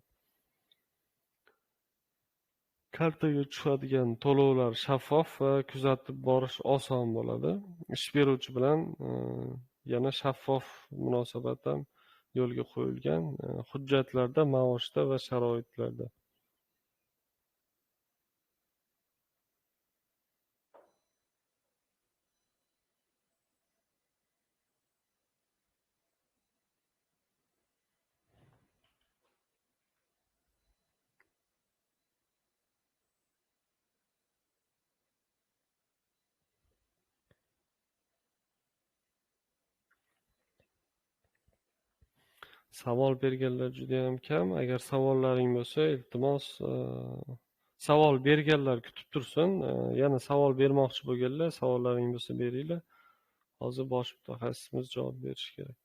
Kartaga tushadigan to'lovlar shaffof va kuzatib borish oson bo'ladi. Ish beruvchi bilan yana shaffof munosabat ham yo'lga qo'yilgan. Hujjatlarda, maoshda va sharoitlarda. Savol berganlar juda ham kam. Agar savollaring bo'lsa, iltimos savol berganlar kutib tursin. Yana savol bermoqchi bo'lganlar, savollaring bo'lsa beringlar. Hozir bosh mutaxassisimiz javob berishi kerak.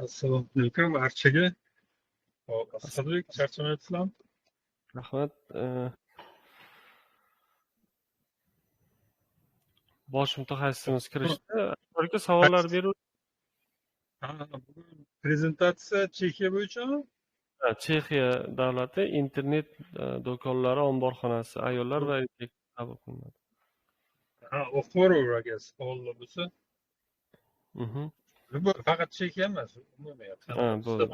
Assalomu alaykum barchaga. Hop, Asqarbek, charchamayapsizlarmi? Rahmat. Bosh mutaxassisimiz kirishdi. Balki savollar berib, Bugun prezentatsiya Chexiya bo'yichami? Chexiya davlati internet do'konlari omborxonasi ayollar va erkaklar qabul qilinadi. O'qiveraver savollar bo'lsa. Mhm. Bu faqat Chexiya emas, umumiy bo'ldi.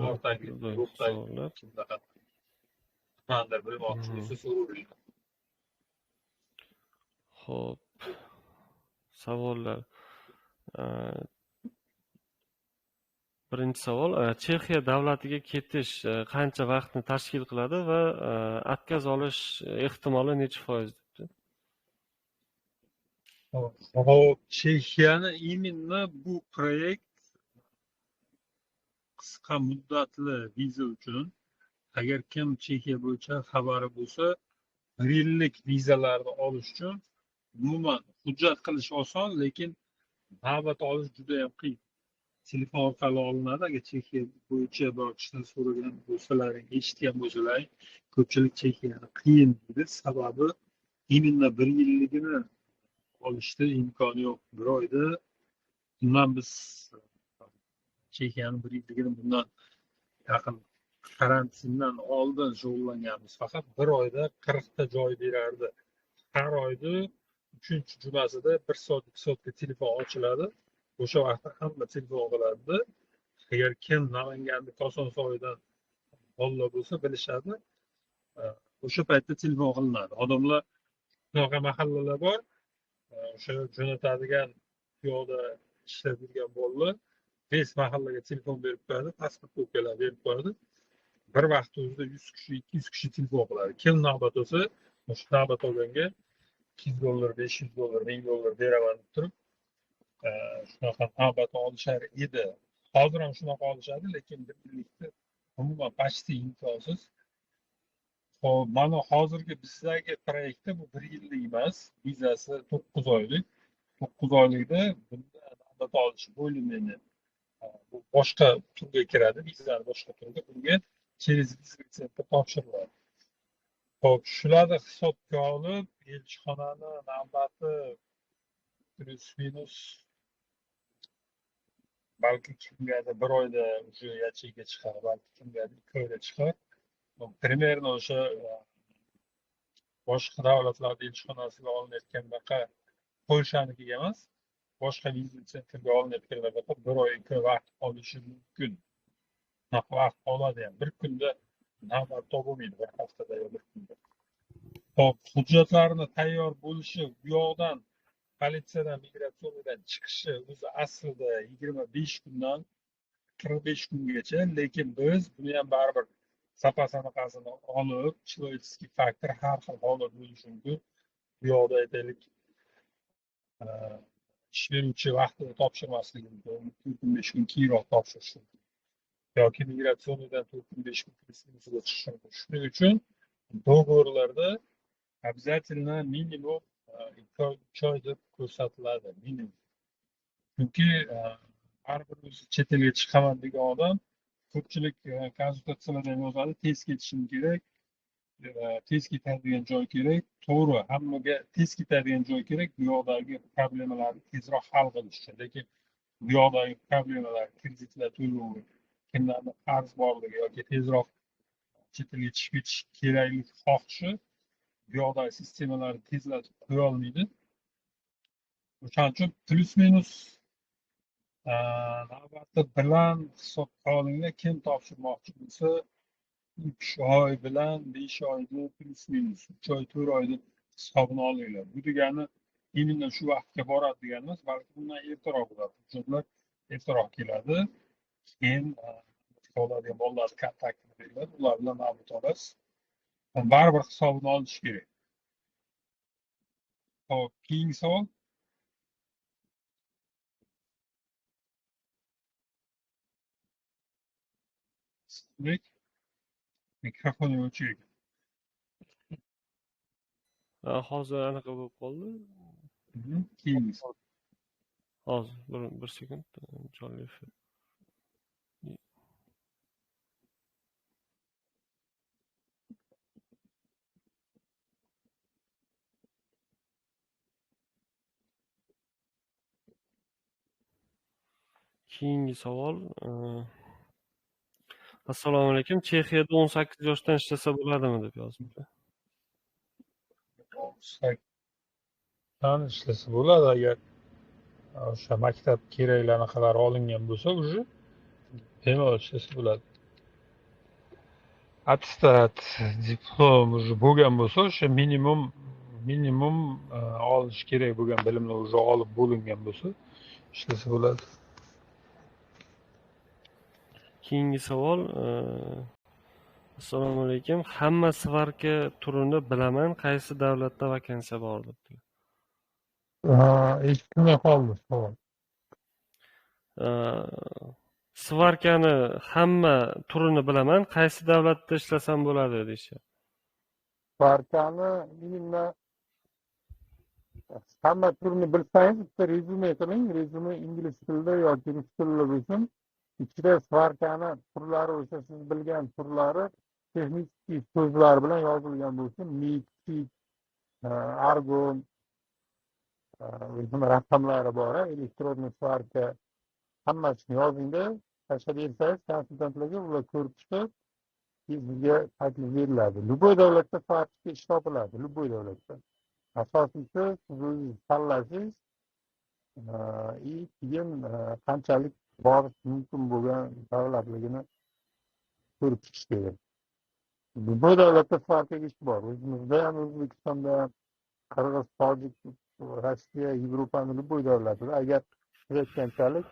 savollar. Nimadir bilmoqchi bo'lsa so'ravering. Xo'p. Savollar. Birinchi savol, Chexiya davlatiga ketish qancha vaqtni tashkil qiladi va отказ olish ehtimoli necha foiz debdi? Hop, Chexiyani именно bu proyekt qisqa muddatli viza uchun agar kim Chexiya bo'yicha xabari bo'lsa, 1 yillik vizalarni olish uchun umuman hujjat qilish oson, lekin navbat olish juda ham qiyin. Telefon orqali olinadi. Agar Chexiya bo'yicha borishni so'ragan bo'lsalaring, eshitgan bo'lsalaring, ko'pchilik Chexiyani qiyin deydi. Sababi именно 1 yilligini olishda imkoni yo'q. Bir oyda bundan biz Chexiyani bir yilligini bundan yaqin karantindan oldin shug'ullanganmiz. Faqat bir oyda 40 ta joy berardi. Har oyda 3-chi jumasida 1 soat 2 soatga telefon ochiladi. O'sha vaqtda hamma telefon qiladi. Agar kim Namanganni Kosonsoydan bolalar bo'lsa bilishadi. O'sha paytda telefon qilinadi. Odamlar shunaqa mahallalar bor. O'sha jo'natadigan piyoda ishlab yurgan bolalar tez mahallaga telefon berib qo'yadi, pasport ko'pkalar berib qo'yadi. Bir vaqt o'zida 100 kishi, 200 kishi telefon qiladi. Kim navbat olsa, o'sha navbat olganga $200, $500, $1000 beraman deb turib, shunaqa navbat olishar edi. Hozir ham shunaqa olishadi, lekin birgalikda umuman почти imkonsiz. Hop, mana hozirgi bizdagi proyektda bu 1 yillik emas, vizasi 9 oylik. 9 oylikda bunda navbat olish bo'limini bu boshqa turga kiradi, vizani boshqa turga. Bunga через vizitsentr topshiriladi. Hop, shularni hisobga olib, elchixonani navbati plus minus balki kimgadir bir oyda уже yacheyga chiqar, balki kimgadir 2 oyda chiqar. Примерно o'sha boshqa davlatlarda elchixonasiga olinayotgandaqa Polshanikiga emas, boshqa vizitsentrga olinayotganlarga 1 oy 2 oy vaqt olishi mumkin. Vaqt oladi ham. Bir kunda navbat topolmaydi, bir haftada yo bir kunda. Hop, hujjatlarni tayyor bo'lishi, bu yoqdan politsiyadan, migratsiyadan chiqishi o'zi aslida 25 kundan 45 kungacha, lekin biz buni ham baribir sapa-sanaqasini olib, человеческий faktor har xil holat bo'lishi mumkin. Bu yoqda aytaylik, ish beruvchi vaqtida topshirmasligi mumkin, 15 kun keyinroq topshirishi mumkin. Yoki migratsiyadan 4-5 kun chiqishi mumkin. Shuning uchun do'g'rilarda обязательно minimum 2 oy deb ko'rsatiladi, minimum. Chunki baribir o'zi chet elga chiqaman degan odam ko'pchilik konsultatsiyalardan yozadi, tez ketishim kerak, tez ketadigan joy kerak. To'g'ri, hammaga tez ketadigan joy kerak, bu yoqdagi problemalarni tezroq hal qilish uchun. Lekin bu yoqdagi problemalar, kreditlar to'lovi, kimlarni qarz borligi yoki tezroq chet elga chiqib ketish keraklik xohishi bu yoqdagi sistemalarni tezlatib qo'ya olmaydi. O'shaning uchun plus minus navbati bilan hisobga olinglar. Kim topshirmoqchi bo'lsa 3 oy bilan 5 oyni plus minus 3 oy 4 oyni hisobini olinglar. Bu degani aynan shu vaqtga boradi degani emas, balki bundan ertaroq bo'ladi. Hujjatlar ertaroq keladi. Keyin oladigan bolalarni kontaktini beriladi, ular bilan navbat olasiz. Baribir hisobini olish kerak. Hop, keyingi savol. Mikrofon o'chik. Hozir anaqa bo'lib qoldi. Keyingi Hozir bir sekund. Jonli efir. Keyingi savol. Assalomu alaykum. Chexiyada 18 yoshdan ishlasa bo'ladimi deb yozibdi. 18dan ishlasa bo'ladi, agar o'sha maktab kerakli anaqalari olingan bo'lsa, уже bemalol ishlasa bo'ladi. Attestat, diplom уже bo'lgan bo'lsa, o'sha minimum olish kerak bo'lgan bilimlar уже olib bo'lingan bo'lsa, ishlasa bo'ladi. Keyingi savol. Assalomu alaykum. Hamma svarka turini bilaman, qaysi davlatda vakansiya bor debdi. Eshitmay qoldi savol. Svarkani hamma turini bilaman, qaysi davlatda ishlasam bo'ladi deyishyapti. Svarkani hamma turini bilsangiz, bitta rezyume qiling. Rezyume ingliz tilida yoki rus tilida bo'lsin. Ichida svarkani turlari, o'sha siz bilgan turlari texnik so'zlar bilan yozilgan bo'lsin. Mix, argon, o'zini raqamlari bor, elektronniy svarka hammasini yozingda tashlab bersangiz konsultantlarga, ular ko'rib chiqib sizga taklif beriladi. Любой davlatda svarka ish topiladi, любой davlatda. Asosiysi siz o'zingiz tanlasangiz keyin qanchalik borish mumkin bo'lgan davlatligini ko'rib chiqish kerak. Bu davlatda svarkaga ish bor. O'zimizda ham, O'zbekistonda ham, Qirg'iz, Tojik, Rossiya, Yevropaning любой davlatida agar siz aytganchalik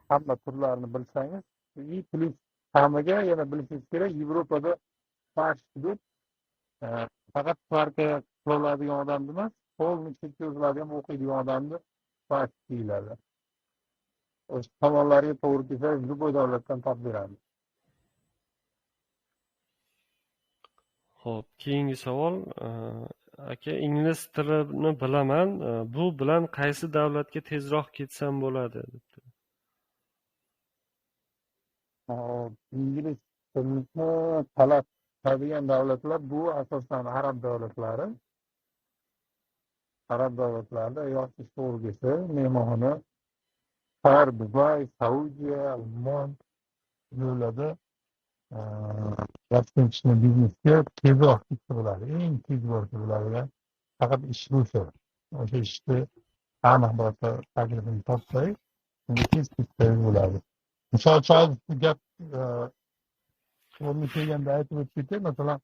hamma turlarini bilsangiz, plus hammaga yana bilishingiz kerak, Yevropada deb faqat svarka qila oladigan odamni emas, polni chetga o'zlari ham o'qiydigan odamni svarka deyiladi. O'sha tomonlarga to'g'ri kelsangiz, любой davlatdan topib beramiz. Xo'p, keyingi savol. Aka, ingliz tilini bilaman. Bu bilan qaysi davlatga tezroq ketsam bo'ladi, debdi. İngliz tilini talab qiladigan davlatlar bu asosan arab davlatlari. Arab davlatlarida yoki to'g'ri kelsa, mehmonxona, Qatar, Dubay, Saudiya, Ummon yo'llarda rasmiy biznesga tezroq ketsa bo'ladi. Eng tez borsa bo'ladi. Faqat ish bo'lsa, o'sha ishni aniq bo'lsa taklifini topsangiz, tez ketsangiz bo'ladi. Misol uchun gap o'rni kelganda aytib o'tdik, masalan,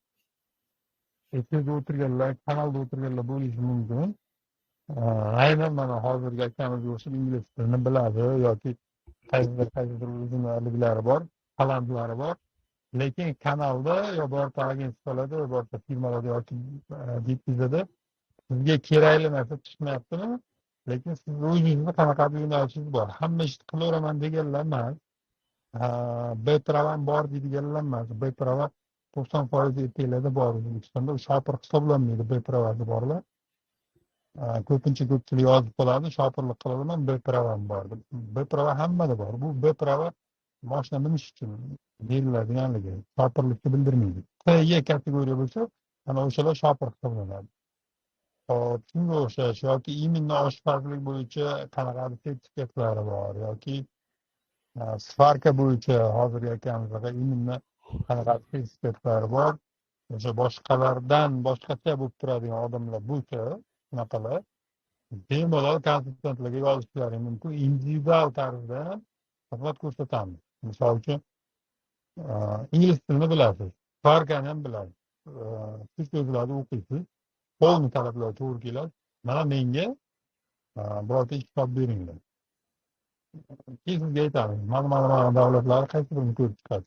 efirda o'tirganlar, kanalda o'tirganlar bo'lishi mumkin. Aynan mana hozirgi akamizga o'xshab ingliz tilini biladi yoki qaysidir o'zini iliklari bor, talantlari bor. Lekin kanalda yo birorta agensiyalarda yo birorta firmalarda yoki ditvizada sizga kerakli narsa chiqmayaptimi? Lekin siz o'zingizni qanaqadir yo'nalishingiz bor. Hamma ishni qilaveraman deganlar emas. B-pravam bor deydiganlar emas. B-prava 90% erkaklarda bor. O'zbekistonda shopir hisoblanmaydi B-pravasi borlar. Ko'pchilik yozib qoladi, shopirlik qilaman, B-pravam bor. B-prava hammada bor. Bu B-prava mashina minish uchun beriladiganligi shopirlikni bildirmaydi. T kategoriya bo'lsa, ana o'shalar shopir hisoblanadi. Hop, shunga o'xshash yoki imенно oshpazlik bo'yicha qanaqadir sertifikatlari bor yoki svarka bo'yicha hozirgi akamizga imенно qanaqadir sertifikatlari bor. O'sha boshqalardan boshqacha bo'lib turadigan odamlar bo'lsa, shunaqalar bemalol konsultantlarga yozishlari mumkin. Individual tarzda xizmat ko'rsatamiz. Misol uchun ingliz tilini bilasiz, svarkani ham bilasiz, siz so'zlarni o'qiysiz, polni talablar to'g'ri keladi. Mana menga birorta ish topib beringlar. Keyin sizga aytamiz, mana davlatlar qaysi birini ko'rib chiqadi.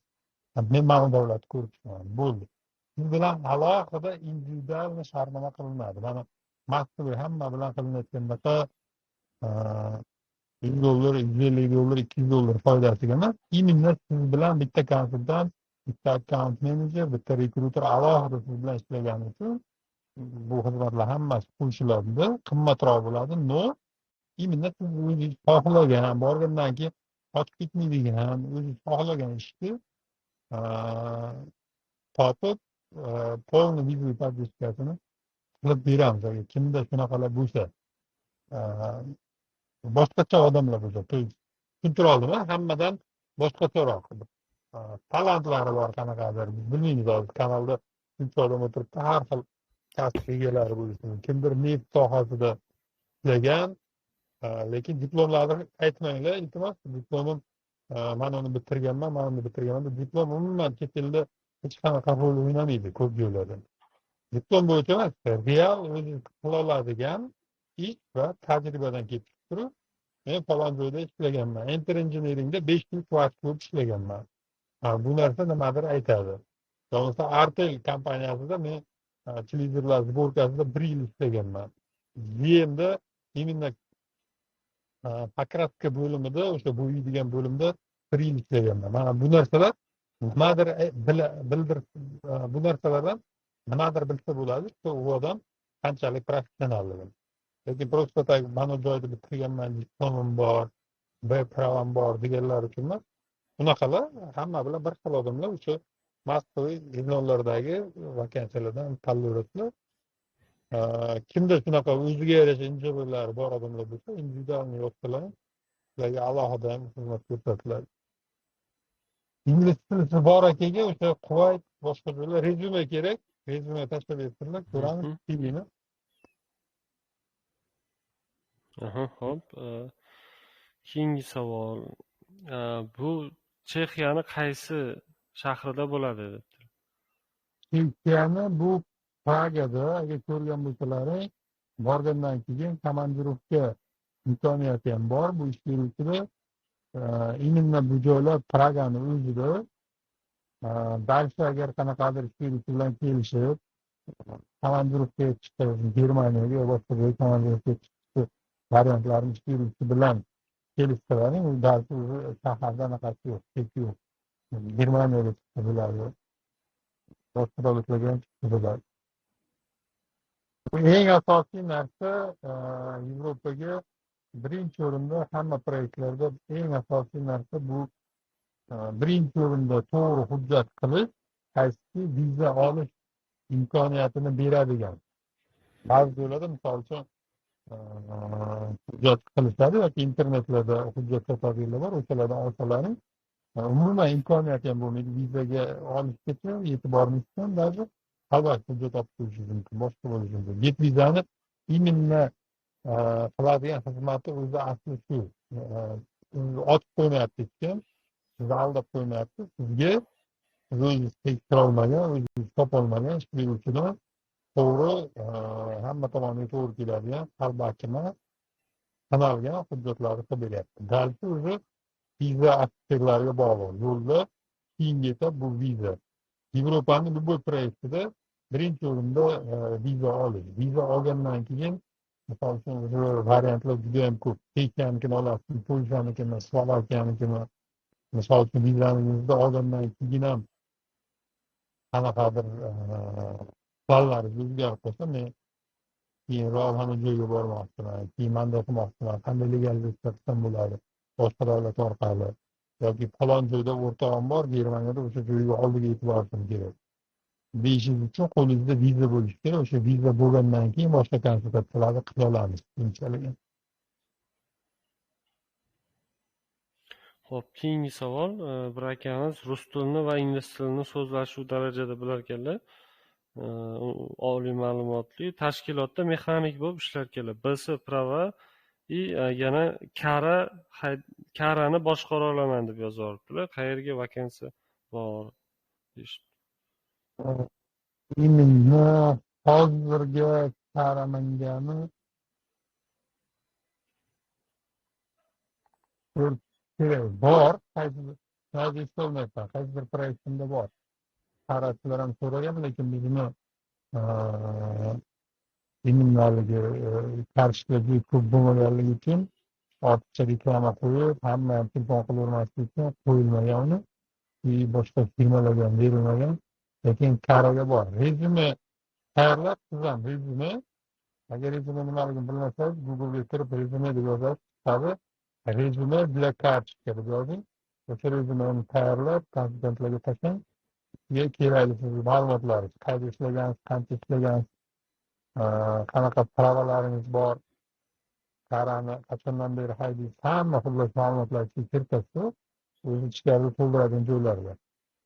Men mana davlatni ko'rib chiqaman. Bo'ldi. Siz bilan alohida individual shartnoma qilinadi. Mana maktubi hamma bilan qilinayotganda $100, $150, $200 foydasiga emas, imенно siz bilan bitta konsultant, bitta account manager, bitta rekruter alohida siz bilan ishlagani uchun bu xizmatlar hammasi qo'shiladi, qimmatroq bo'ladi. No, imенно siz o'zingiz xohlagan, borgandan keyin qochib ketmaydigan, o'zingiz xohlagan ishni topib, polni vizual podдержкасini qilib beramiz. Kimda shunaqalar bo'lsa, boshqacha odamlar bo'lsa, tushuntira oldimmi? Hammadan boshqacharoq talantlari bor qanaqadir, bilmaymiz hozir kanalda shuncha odam o'tiribdi, har xil kasb egalari bo'lishi mumkin. Kimdir neft sohasida ishlagan, lekin diplomlarni aytmanglar, iltimos. Diplomim mana uni bitirganman, mana uni bitirganman. Diplom umuman chet elda hech qanaqa rol o'ynamaydi ko'p joylarda. Diplom bo'yicha emas, real o'zingiz qila oladigan ish va tajribadan kelib turib, men falon joyda ishlaganman. Enter engineeringda 5 yil vaqt ko'p ishlaganman. Bu narsa nimadir aytadi. Bo'lmasa Artel kompaniyasida men televizorlar sborkasida 1 yil ishlaganman. GMda именно pakratka bo'limida, o'sha bo'yaydigan bo'limda 1 yil ishlaganman. Mana bu narsalar nimadir bu narsalardan nimadir bilsa bo'ladi, u odam qanchalik professionalligi. Lekin просто так mana joyda bitirganman, diplomim bor, B-pravam bor deganlar uchun emas. Bunaqalar hamma bilan bir xil odamlar o'sha Moskva jurnallardagi vakansiyalardan tanlayveradilar. kimda shunaqa o'ziga yarasha injiqliklari bor odamlar bo'lsa, individualniy yo'qsalar, ularga alohida xizmat ko'rsatiladi. Ingliz tilisi bor akaga o'sha Kuvayt boshqa joylar rezyume kerak. Rezyume tashlab bersinlar, ko'ramiz, CVni. Xo'p. Keyingi savol. Bu Chexiyani qaysi shahrida bo'ladi debdi. Chexiyani bu Pragada agar ko'rgan bo'lsalaring, borgandan keyin komandirovka imkoniyati ham bor bu ish beruvchida. Именно bu joylar Pragani o'zida. Balki agar qanaqadir ish beruvchi bilan kelishib, komandirovkaga chiqish, Germaniyaga yo boshqa joyga komandirovkaga chiqish variantlarini ish beruvchi bilan kelishsalaring, u balki o'zi shaharda anaqasi yo'q, cheki yo'q. Germaniyaga chiqsa bo'ladi, boshqa davlatlarga ham chiqsa bo'ladi. Eng asosiy narsa Yevropaga birinchi o'rinda hamma proyektlarda eng asosiy narsa bu birinchi o'rinda to'g'ri hujjat qilish, qaysi viza olish imkoniyatini beradigan. Ba'zi joylarda misol uchun hujjat qilishadi yoki internetlarda hujjat sotadiganlar bor, o'shalardan olsalaring umuman imkoniyati ham bo'lmaydi vizaga olishgacha yetib bormasdan даже albatta hujjat olib qo'yishingiz mumkin, boshqa bo'lishi mumkin. Get vizani именно qiladigan xizmati o'zi asli shu. Otib qo'ymayapti hech kim, sizni aldab qo'ymayapti. Sizga o'zingiz tekshirolmagan, o'zingiz topolmagan ish beruvchidan to'g'ri, hamma tomoniga to'g'ri keladigan, qalbi ochilgan, sanalgan hujjatlarni qilib beryapti. Balki o'zi viza ofitserlariga bog'liq. Yo'lda keyingi etap bu viza. Yevropaning любой proyektida birinchi o'rinda viza olish. Viza olgandan keyin misol uchun variantlar juda ham ko'p. Chexiyanikini olasiz, Polshanikini, Slovakiyanikini. Misol uchun vizangizni olgandan keyin ham qanaqadir plallaringiz o'zgarib qolsa, men keyinroq hamma joyga bormoqchiman, keyin manday qilmoqchiman, qanday legallik qilsam bo'ladi, boshqa davlat orqali yoki falon joyda o'rtog'im bor, Germaniyada o'sha joyga oldiga yetib borishim kerak deyishingiz uchun qo'lingizda viza bo'lishi kerak. O'sha viza bo'lgandan keyin boshqa konsultatsiyalarni qila olamiz keyinchalik. Xo'p, keyingi savol. Bir akamiz rus tilini va ingliz tilini so'zlashuv darajada bilar ekanlar. Oliy ma'lumotli tashkilotda mexanik bo'lib ishlar ekanlar. B.S. prava yana karani boshqara olaman deb yozyaptilar. Qayerga vakansiya bor deyishdi. Именно hozirga qaramangani bor, qaysi bir proyektimda bor. Qaratchilar ham so'ragan, lekin bizni immunligi qarshilar juda ko'p bo'lmaganligi uchun ortiqcha reklama qo'yib, hamma ham telefon qilavermaslik uchun qo'yilmagan uni. Boshqa firmalarga ham berilmagan. Lekin karaga bor. Rezyume tayyorlab, siz ham rezyume, agar rezyume nimaligini bilmasangiz, Google'ga kirib rezyume deb yozasiz, chiqadi. Rezyume для карточка deb yozing. O'sha rezyumeni tayyorlab, konsultantlarga tashlang. Kerakli ma'lumotlar, qayerda ishlagansiz, qancha ishlagansiz, qanaqa pravalaringiz bor, qarani qachondan beri haydaysiz, hamma xullas ma'lumotlarni kiritasiz. O'zi ichkarida to'ldiradigan joylarga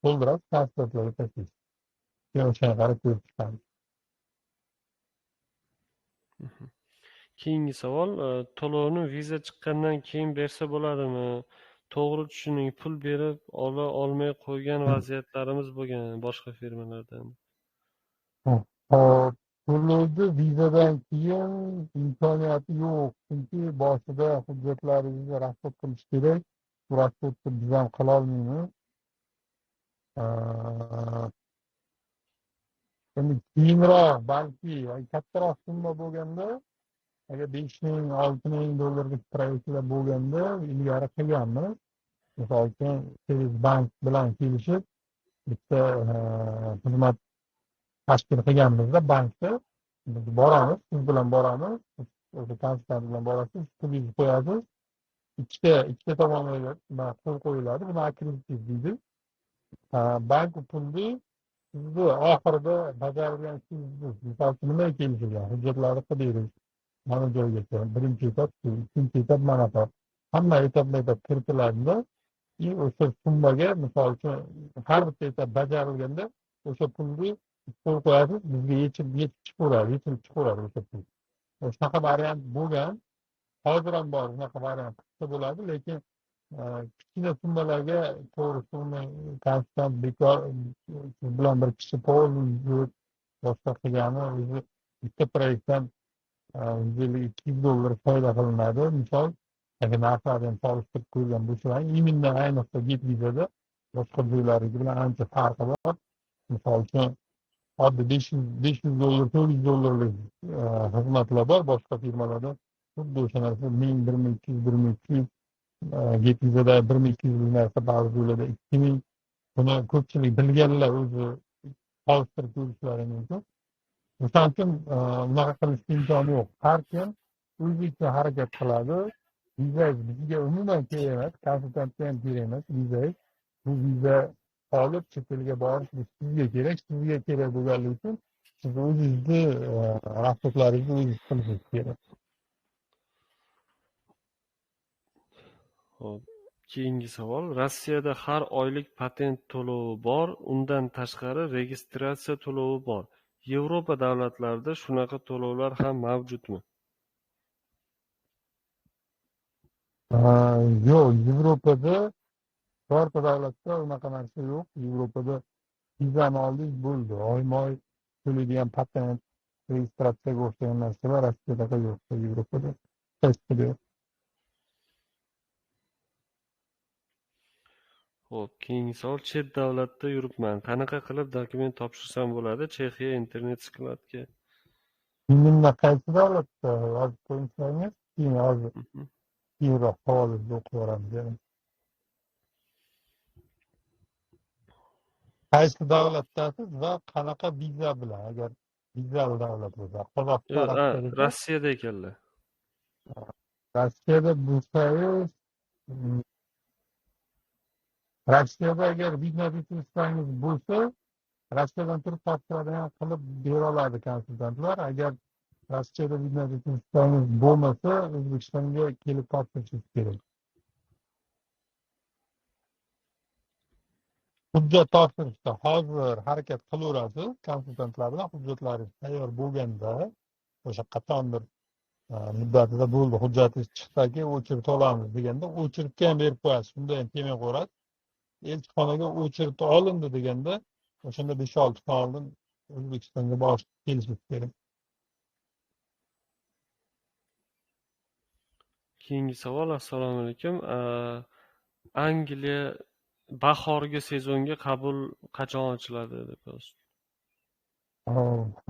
to'ldirasiz, konsultantlarga tashlaysiz. Keyin o'shanga qarab ko'rib chiqamiz. Keyingi savol. To'lovni viza chiqqandan keyin bersa bo'ladimi? To'g'ri tushuning, pul berib ola olmay qo'ygan vaziyatlarimiz bo'lgan boshqa firmalardan. To'lovni vizadan keyin imkoniyati yo'q, chunki boshida hujjatlaringizni rasxod qilish kerak. Bu rasxodni biz ham qila olmaymiz. Endi keyinroq balki kattaroq summa bo'lganda, agar 5,000 6,000 dollarlik proyektlar bo'lganda ilgari qilganmiz. Misol uchun bank bilan kelishib bitta xizmat tashkil qilganmizda, bankda biz boramiz, siz bilan boramiz, o'sha konsultant bilan borasiz, pulingizni qo'yasiz, ikkita tomonga qo'l qo'yiladi, buni akkreditiv deydi. Bank pulni sizni oxirida bajarilgan ishingiz misol uchun nima kelishilgan hujjatlarni qildik mana joygacha birinchi etap shu ikkinchi etap manaqa hamma etapma etap kiritiladida и o'sha summaga misol uchun har bitta etap bajarilganda o'sha pulni qo'l qo'yasiz bizga yechib chiqaveradi yechilib chiqaveradi o'sha pul shunaqa variant bo'lgan hozir ham bor shunaqa variant qilsa bo'ladi lekin kichkina summalarga to'g'risi uni konstant bekor siz bilan bir kishi polni boshqa qilgani o'zi bitta proyektdan $150-200 foyda qilinadi misol agar narxlarni ham solishtirib ko'rgan bo'lsalar именно ayniqsa getvizada boshqa joylarniki bilan ancha farqi bor misol uchun oddiy $500 $400 xizmatlar bor boshqa firmalarda xuddi o'sha narsa 1000 1200 1300 getvizada 1200 narsa ba'zi joylarda 2000 buni ko'pchilik bilganlar o'zi solishtirib ko'rishlari mumkin o'shaning uchun unaqa qilishga imkoni yo'q har kim o'zicha harakat qiladi viza bizga umuman kerak emas konsultantga ham kerak emas viza bu viza olib chet elga borish bu sizga kerak bo'lganligi uchun siz o'zingizni rasxodlaringizni o'zingiz qilishingiz kerak Hop. Keyingi savol. Rossiyada har oylik patent to'lovi bor, undan tashqari registratsiya to'lovi bor. Yevropa davlatlarida shunaqa to'lovlar ham mavjudmi? yo'q Yevropada birorta davlatda unaqa narsa yo'q Yevropada vizani oldingiz bo'ldi oyma-oy to'laydigan patent registratsiyaga o'xshagan narsalar Rossiyada yo'q Yevropada hech qayerda yo'q Xo'p, keyingi savol. Chet davlatda yuribman. Qanaqa qilib dokument topshirsam bo'ladi? Chexiya internet skladga. Kimda qaysi davlatda yozib qo'ysangiz keyin hozir keyinroq savolingizni o'qib yuboramiz qaysi davlatdasiz va qanaqa viza bilan agar vizali davlat bo'lsa qozog'iston Rossiyada ekanlar. Rossiyada bo'lsangiz Rossiyada agar viza resurslaringiz bo'lsa Rossiyadan turib topshiradigan qilib bera oladi konsultantlar agar Rossiyada viza resurslaringiz bo'lmasa O'zbekistonga kelib topshirishingiz kerak hujjat topshirishda hozir harakat qilaverasiz konsultantlar bilan hujjatlaringiz tayyor bo'lganda o'sha qachondir muddatida bo'ldi hujjatingiz chiqsaki o'chirib olamiz deganda o'chiribga ham berib qo'yasiz shunda ham kelmay qo'yadi elchixonaga o'chirib olindi deganda o'shanda 5-6 kun oldin O'zbekistonga borish kelishingiz kerak Keyingi savol. Assalomu alaykum. Angliya bahorgi sezonga qabul qachon ochiladi deb yozdi.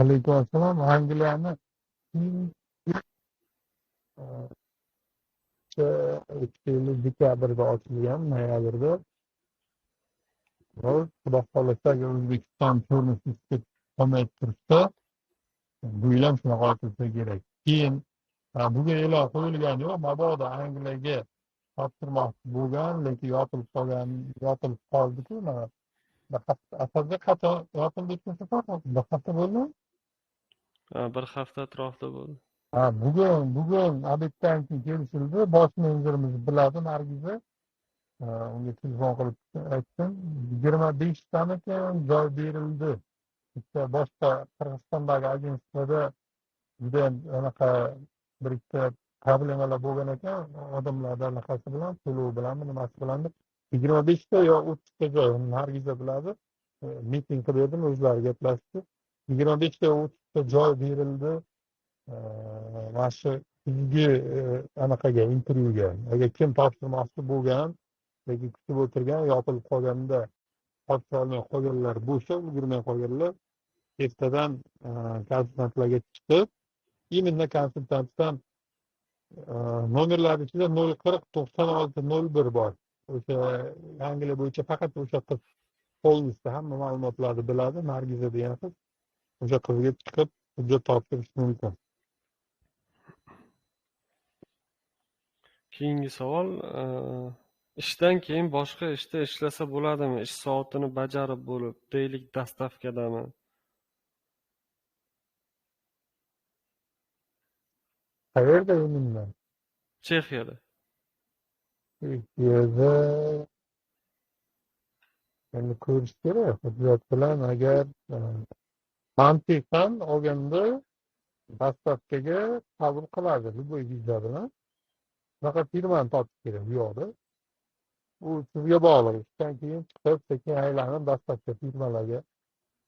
Alaykum assalom. Angliyani dekabrda ochilgan, noyabrda. Xudo xohlasa agar O'zbekiston ko'rinishi qolmay tursa, bu yil ham shunaqa ochilsa kerak. Keyin bugun e'lon qo'yilgani yo'q, mabodo Angliyaga topshirmoqchi bo'lgan, lekin yopilib qoldi-ku. Aslida qachon yopildi desa, bir hafta bo'ldimi? Bir hafta atrofida bo'ldi. Bugun obeddan keyin kelishildi. Bosh menejerimiz biladi, Nargiza. Unga telefon qilib aytdim. 25 tamikan joy berildi. Bitta boshqa Qirg'izistondagi agentsiyada juda ham anaqa bir ikkita problemalar bo'lgan ekan, odamlar anaqasi bilan, to'lov bilanmi, nimasi bilan 25 ta yo 30 ta joy Nargiza biladi. Miting qilib edim, o'zlari gaplashdi. 25 ta 30 ta joy berildi. Mana shu kuzgi anaqaga intervyuga agar kim topshirmoqchi bo'lgan yoki kutib o'tirgan yopilib qolganda topshira olmay qolganlar bo'lsa ulgurmay qolganlar ertadan konsultantlarga chiqib именно konsultantdan nomerlar ichida 040 96 01 bor o'sha Angliya bo'yicha faqat o'sha qiz polnisda hamma ma'lumotlarni biladi Nargiza degan qiz o'sha qizga chiqib hujjat topshirish mumkin. Keyingi savol. ishdan keyin boshqa ishda ishlasa bo'ladimi? Ish soatini bajarib bo'lib, deylik dastavkadami? Qayerda eminman? Chexiyada. Yerda endi ko'rish kerak. Hujjat bilan agar mantiqan olganda dastavkaga qabul qiladi любой viza bilan. Faqat firmani topish kerak bu yoqda. U sizga bog'liq. Ishdan keyin chiqib, sekin aylanib dastavka firmalarga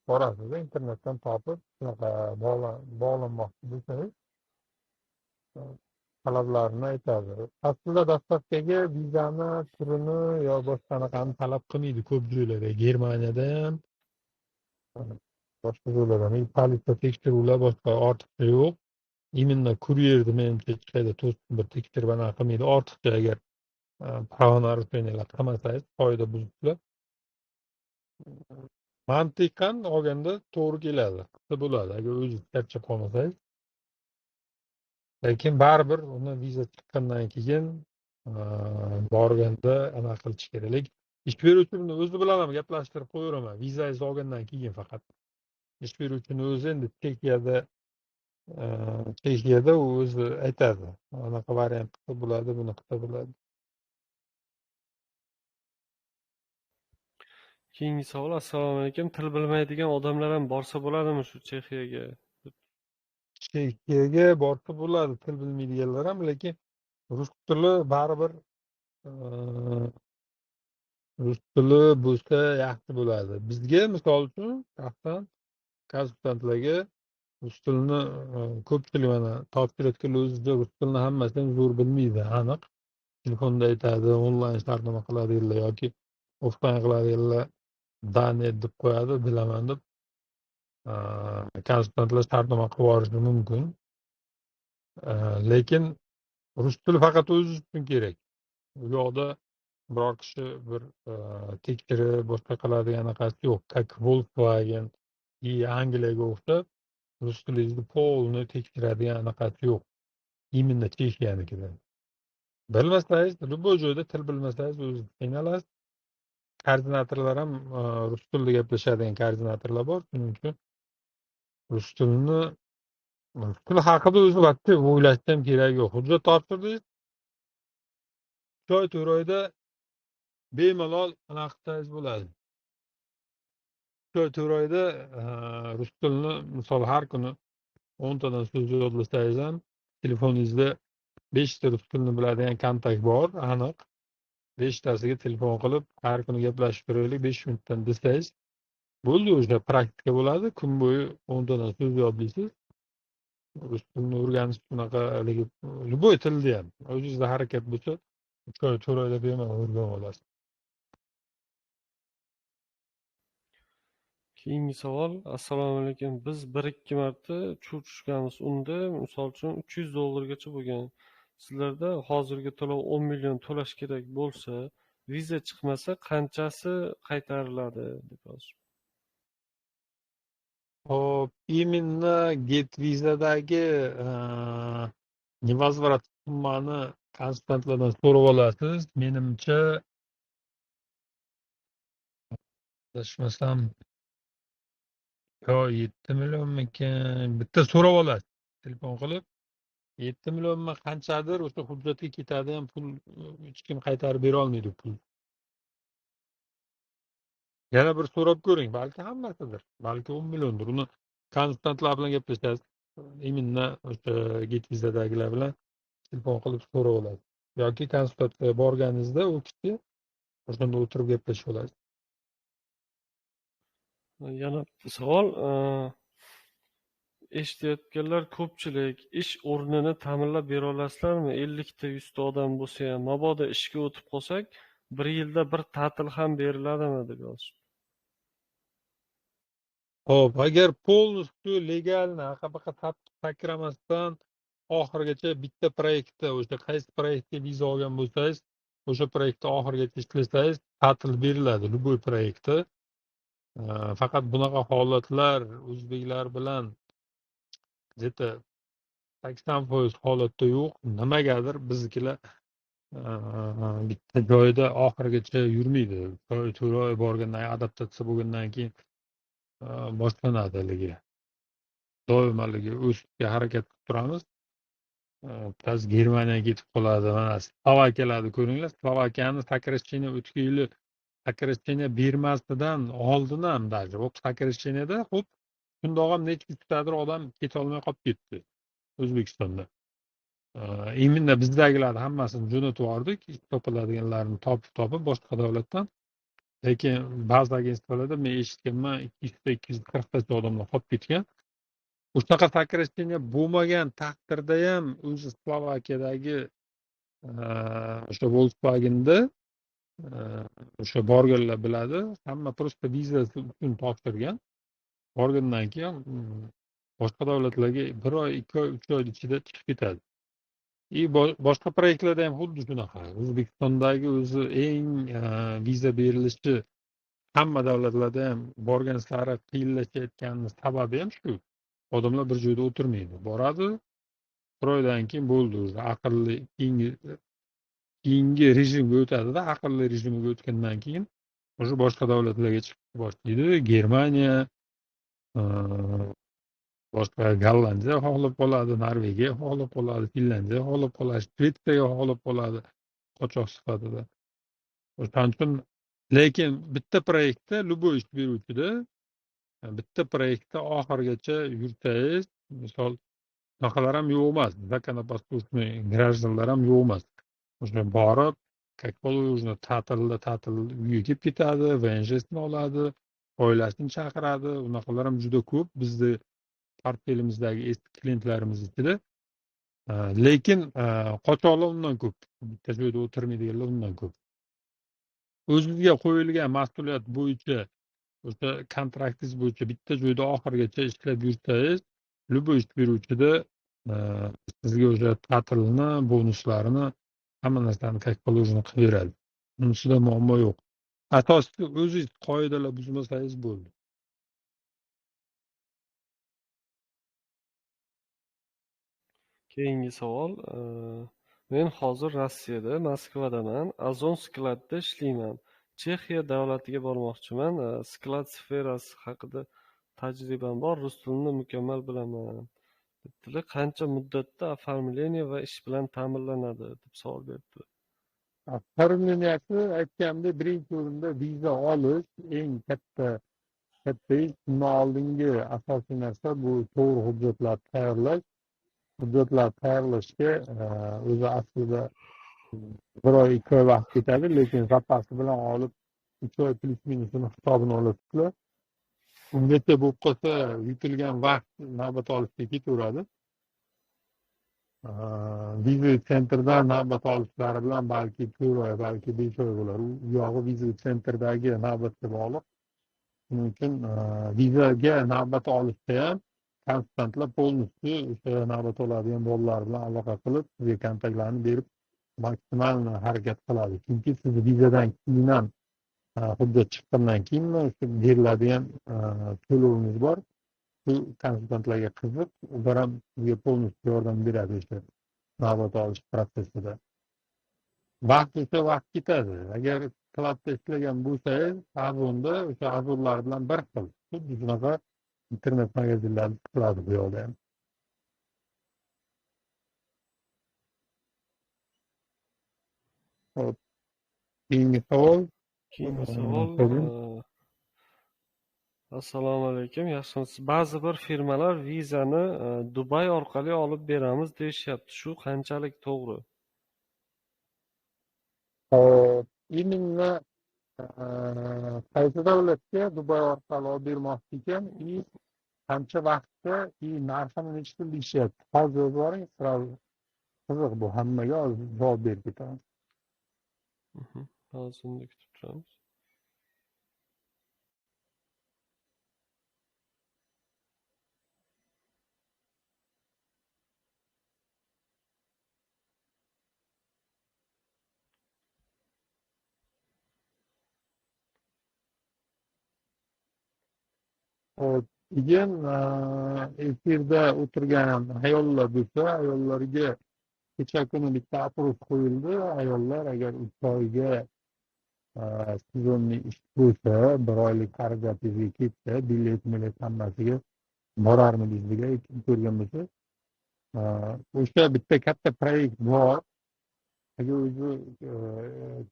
borasiz. Internetdan topib, shunaqa bog'lanmoqchi bo'lsangiz, talablarini aytadi. Aslida dastavkaga vizani turini yo boshqanaqani talab qilmaydi ko'p joylarda. Germaniyada ham, boshqa joylarda ham politsiya tekshiruvlar boshqa ortiqcha yo'q. Именно kuryerni menimcha hech qayda to'sib bir tekshirib anaqa qilmaydi. Ortiqcha agar pravo нарушениялар qilmasangiz, qoida buzibsizlar. Mantiqan olganda to'g'ri keladi. Qilsa bo'ladi agar o'zingiz charchab qolmasangiz. Lekin baribir uni viza chiqqandan keyin borganda anaqa qilish kerak. Lekin ish beruvchini o'zi bilan ham gaplashtirib qo'yaveraman. Vizangizni olgandan keyin faqat. Ish beruvchini o'zi endi Chexiyada u o'zi aytadi. Anaqa variant qilsa bo'ladi, buni qilsa bo'ladi. Keyingi savol. Assalomu alaykum. Til bilmaydigan odamlar ham borsa bo'ladimi shu Chexiyaga? Chexiyaga borsa bo'ladi, til bilmaydiganlar ham, lekin rus tili baribir rus tili bo'lsa yaxshi bo'ladi. Bizga misol uchun shaxsan konsultantlarga rus tilini ko'pchilik mana topshiriqlar o'zida rus tilini hammasini zo'r bilmaydi, aniq. Telefonda aytadi, onlayn shartnoma qiladiganlar yoki offlayn qiladiganlar Daniya deb qo'yadi, bilaman deb konsultantlar shartnoma qilib yuborishi mumkin. Lekin rus tili faqat o'zi uchun kerak. U yoqda biror kishi bir tekshirib boshqa qiladigan anaqasi yo'q. Как Volkswagen Angliyaga o'xshab rus tilingizni polni tekshiradigan anaqasi yo'q. Именно Chexiyanikida. Bilmasangiz, любой joyda til bilmasangiz o'zingiz qiynalasiz. Koordinatorlar ham rus tilida gaplashadigan koordinatorlar bor. Shuning uchun rus tili haqida o'zi vaqtda o'ylashni ham keragi yo'q. Hujjat topshirdingiz, 3 oyda bemalol anaqa qilsangiz bo'ladi. 3 oyda rus tilini misol har kuni 10 tadan so'z yodlasangiz ham telefoningizda 5 ta rus tilini biladigan kontakt bor, aniq. 5 tasiga telefon qilib har kuni gaplashib turaylik 5 minutdan desangiz bo'ldi, o'sha praktika bo'ladi. Kun bo'yi 10 tadan so'z yodlaysiz. Rus tilini o'rganish bunaqa любой tilda ham o'zingizda harakat bo'lsa 3 oyda bemalol o'rganib olasiz. Keyingi savol. Assalomu alaykum. Biz 1-2 marta tushganmiz. Unda misol uchun $300 bo'lgan. Sizlarda hozirgi to'lov 10 million to'lash kerak bo'lsa, viza chiqmasa qanchasi qaytariladi deb yozib. Hop, именно get vizadagi невозврат summani konsultantlardan so'rab olasiz. Menimcha adashmasam yo 7 millionmikan, bitta so'rab olasiz. Telefon qilib 7 millionmi qanchadir o'sha hujjatga ketadigan pul hech kim qaytarib bera olmaydi pul. Yana bir so'rab ko'ring, balki hammasidir, balki 10 milliondir. Uni konsultantlar bilan gaplashasiz. Именно o'sha get vizadagilar bilan telefon qilib so'rab olasiz. Yoki konsultatsiyaga borganingizda u kishi o'shanda o'tirib gaplashib olasiz. Yana bir savol. Eshitayotganlar ko'pchilik ish o'rnini ta'minlab bera olasizlarmi? 50 ta 100 ta odam bo'lsa ham, mabodo ishga o'tib qolsak, 1 yilda bir ta'til ham beriladimi deb yozishdi. Hop, agar polностью legalni haqiqa takramasdan oxirigacha bitta proyektda o'sha qaysi proyektga viza olgan bo'lsangiz, o'sha proyektda oxirigacha ishlasangiz, ta'til beriladi любой proyektda. Faqat bunaqa holatlar o'zbeklar bilan где-то 80% holatda yo'q. Nimagadir biznikilar bitta joyda oxirigacha yurmaydi. 3 oy borgandan keyin adaptatsiya bo'lgandan keyin boshlanadi haligi. Doim haligi o'sishga harakat qilib turamiz. Bittasi Germaniyaga ketib qoladi. Mana Slovakiyalarni ko'ringlar. Slovakiyani сокращение o'tgan yili сокращение bermasidan oldin ham даже сокращениеda xuddi shundoq ham necha yuztadir odam ketolmay qolib ketdi O'zbekistonda. Именно bizdagilarni hammasini jo'natib yubordik, ish topiladiganlarni topib boshqa davlatdan. Lekin ba'zi agentstvalarda men eshitganman 200-240tacha odamlar qolib ketgan. O'shaqa сокращение bo'lmagan taqdirda ham o'zi Slovakiyadagi o'sha Volkswagen'da o'sha borganlar biladi, hamma просто vizasi uchun topshirgan. Borgandan keyin boshqa davlatlarga 1 oy, 2 oy, 3 oy ichida chiqib ketadi. Boshqa proyektlarda ham xuddi shunaqa. O'zbekistondagi o'zi eng viza berilishi hamma davlatlarda ham borgan sari qiyinlashayotgani sababi ham shu. Odamlar bir joyda o'tirmaydi. Boradi, 1 oydan keyin bo'ldi o'zi aqlli keyingi rejimga o'tadi-da, aqlli rejimga o'tgandan keyin o'sha boshqa davlatlarga chiqib boshlaydi. Germaniya, boshqa Gollandiya xohlab qoladi, Norvegiya xohlab qoladi, Finlandiya xohlab qoladi, Shvetsiyaga xohlab qoladi qochoq sifatida. O'shaning uchun lekin bitta proyektda любой ish beruvchida bitta proyektda oxirigacha yursangiz, misol bunaqalar ham yo'q emas, законопослушный гражданlar ham yo'q emas. O'sha borib, как положено ta'til uyiga kelib ketadi, VNJsini oladi, oilasini chaqiradi. Unaqalar ham juda ko'p bizni portfelimizdagi eski klientlarimiz ichida. Lekin qochoqlar undan ko'p. Bitta joyda o'tirmaydiganlar undan ko'p. O'zingizga qo'yilgan mas'uliyat bo'yicha o'sha kontraktingiz bo'yicha bitta joyda oxirigacha ishlab yursangiz, любой ish beruvchida sizga o'sha ta'tilni, bonuslarini, hamma narsani как положено qilib beradi. Unisida muammo yo'q. Asosiysi o'zingiz qoidalar buzmasangiz bo'ldi. Keyingi savol. Men hozir Rossiyada, Moskvadaman. Ozon skladda ishlayman. Chexiya davlatiga bormoqchiman. Sklad sferasi haqida tajribam bor. Rus tilini mukammal bilaman. Debdilar. Qancha muddatda oformleniya va ish bilan ta'minlanadi deb savol beribdi. Oformleniyasi aytganimdek, birinchi o'rinda viza olish eng katta ish. Undan oldingi asosiy narsa bu to'g'ri hujjatlar tayyorlash. Hujjatlar tayyorlashga o'zi aslida 1 oy, 2 oy vaqt ketadi, lekin zapasi bilan olib 3 oy plus minusini hisobini olasizlar. Ungacha bo'lib qolsa, yutilgan vaqt navbat olishga ketaveradi. Viza sentrdan navbat olishlari bilan balki 4 oy, balki 5 oy bo'lar. U yog'i viza sentrdagi navbatga bog'liq. Shuning uchun vizaga navbat olishda ham konsultantlar полностью o'sha navbat oladigan bolalar bilan aloqa qilib, sizga kontaktlarni berib, maksimal harakat qiladi. Chunki siz vizadan keyin ham hujjat chiqqandan keyin o'sha beriladigan to'lovingiz bor. Shu konsultantlarga qiziq, ular ham sizga полностью yordam beradi o'sha navbat olish protsessida. Vaqt ketadi. Agar skladda ishlagan bo'lsangiz, Ozonda o'sha Ozonlar bilan bir xil. Xuddi shunaqa internet magazinlarni qiladi bu yoqda ham. Hop. Keyingi savol. Assalomu alaykum. Yaxshimisiz? Ba'zi bir firmalar vizani Dubay orqali olib beramiz deyishyapti. Shu qanchalik to'g'ri? Именно qaysi davlatga Dubay orqali olib bermoqchi ekan, qancha vaqtda narxini necha pul deyishyapti. Hozir yozib yuboring, sразу. Qiziq bu, hammaga javob berib ketamiz. Hozir kutib turamiz. Keyin efirda o'tirgan ayollar bo'lsa, ayollarga kecha kuni bitta oпрос qo'yildi. Ayollar agar 3 oyga sezonniy ish bo'lsa, 1 oylik xarajatingizga ketsa, bilet hammasiga borarmidingiz degan ko'rgan bo'lsa, o'sha bitta katta proyekt bor. Agar o'zi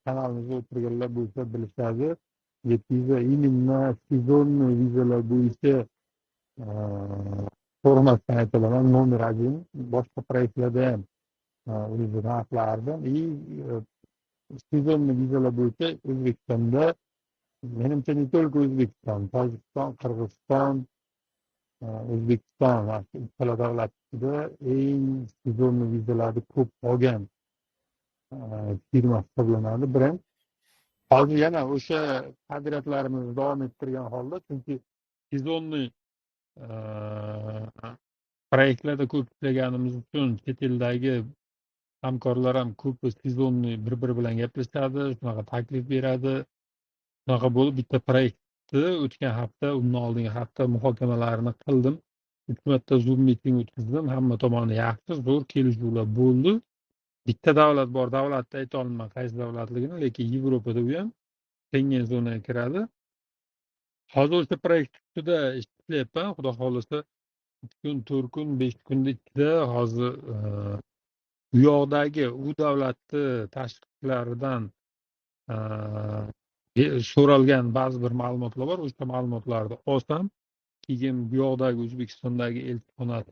kanalimizda o'tirganlar bo'lsa bilishadi. Viza именно сезонный vizalar bo'yicha formatdan aytaman, номер 1. Boshqa proyektlarda ham o'zi narxlardan сезонный vizalar bo'yicha O'zbekistonda, menimcha не только O'zbekiston, Tojikiston, Qirg'iziston, O'zbekiston va ikkala davlat ichida eng сезонный vizalarni ko'p olgan firma hisoblanadi brend. Hozir yana o'sha qadriyatlarimizni davom ettirgan holda, chunki сезонный proyektlarda ko'p ishlaganimiz uchun chet eldagi hamkorlar ham ko'pi сезонный bir-biri bilan gaplashadi, shunaqa taklif beradi. Shunaqa bo'lib bitta proyektni o'tgan hafta, undan oldingi hafta muhokamalarini qildim. 3 marta Zoom meeting o'tkazdim. Hamma tomoni yaxshi, zo'r kelishuvlar bo'ldi. Bitta davlat bor, davlatni ayta olmayman qaysi davlatligini, lekin Yevropada u ham Schengen zonaga kiradi. Hozir o'sha proyekt ustida ishlayapman. Xudo xolisa 3 kun, 4 kun, 5 kunning ichida hozir u yoqdagi u davlatni tashqilaridan so'ralgan ba'zi bir ma'lumotlar bor. O'sha ma'lumotlarni olsam, keyin bu yoqdagi O'zbekistondagi elchixonasi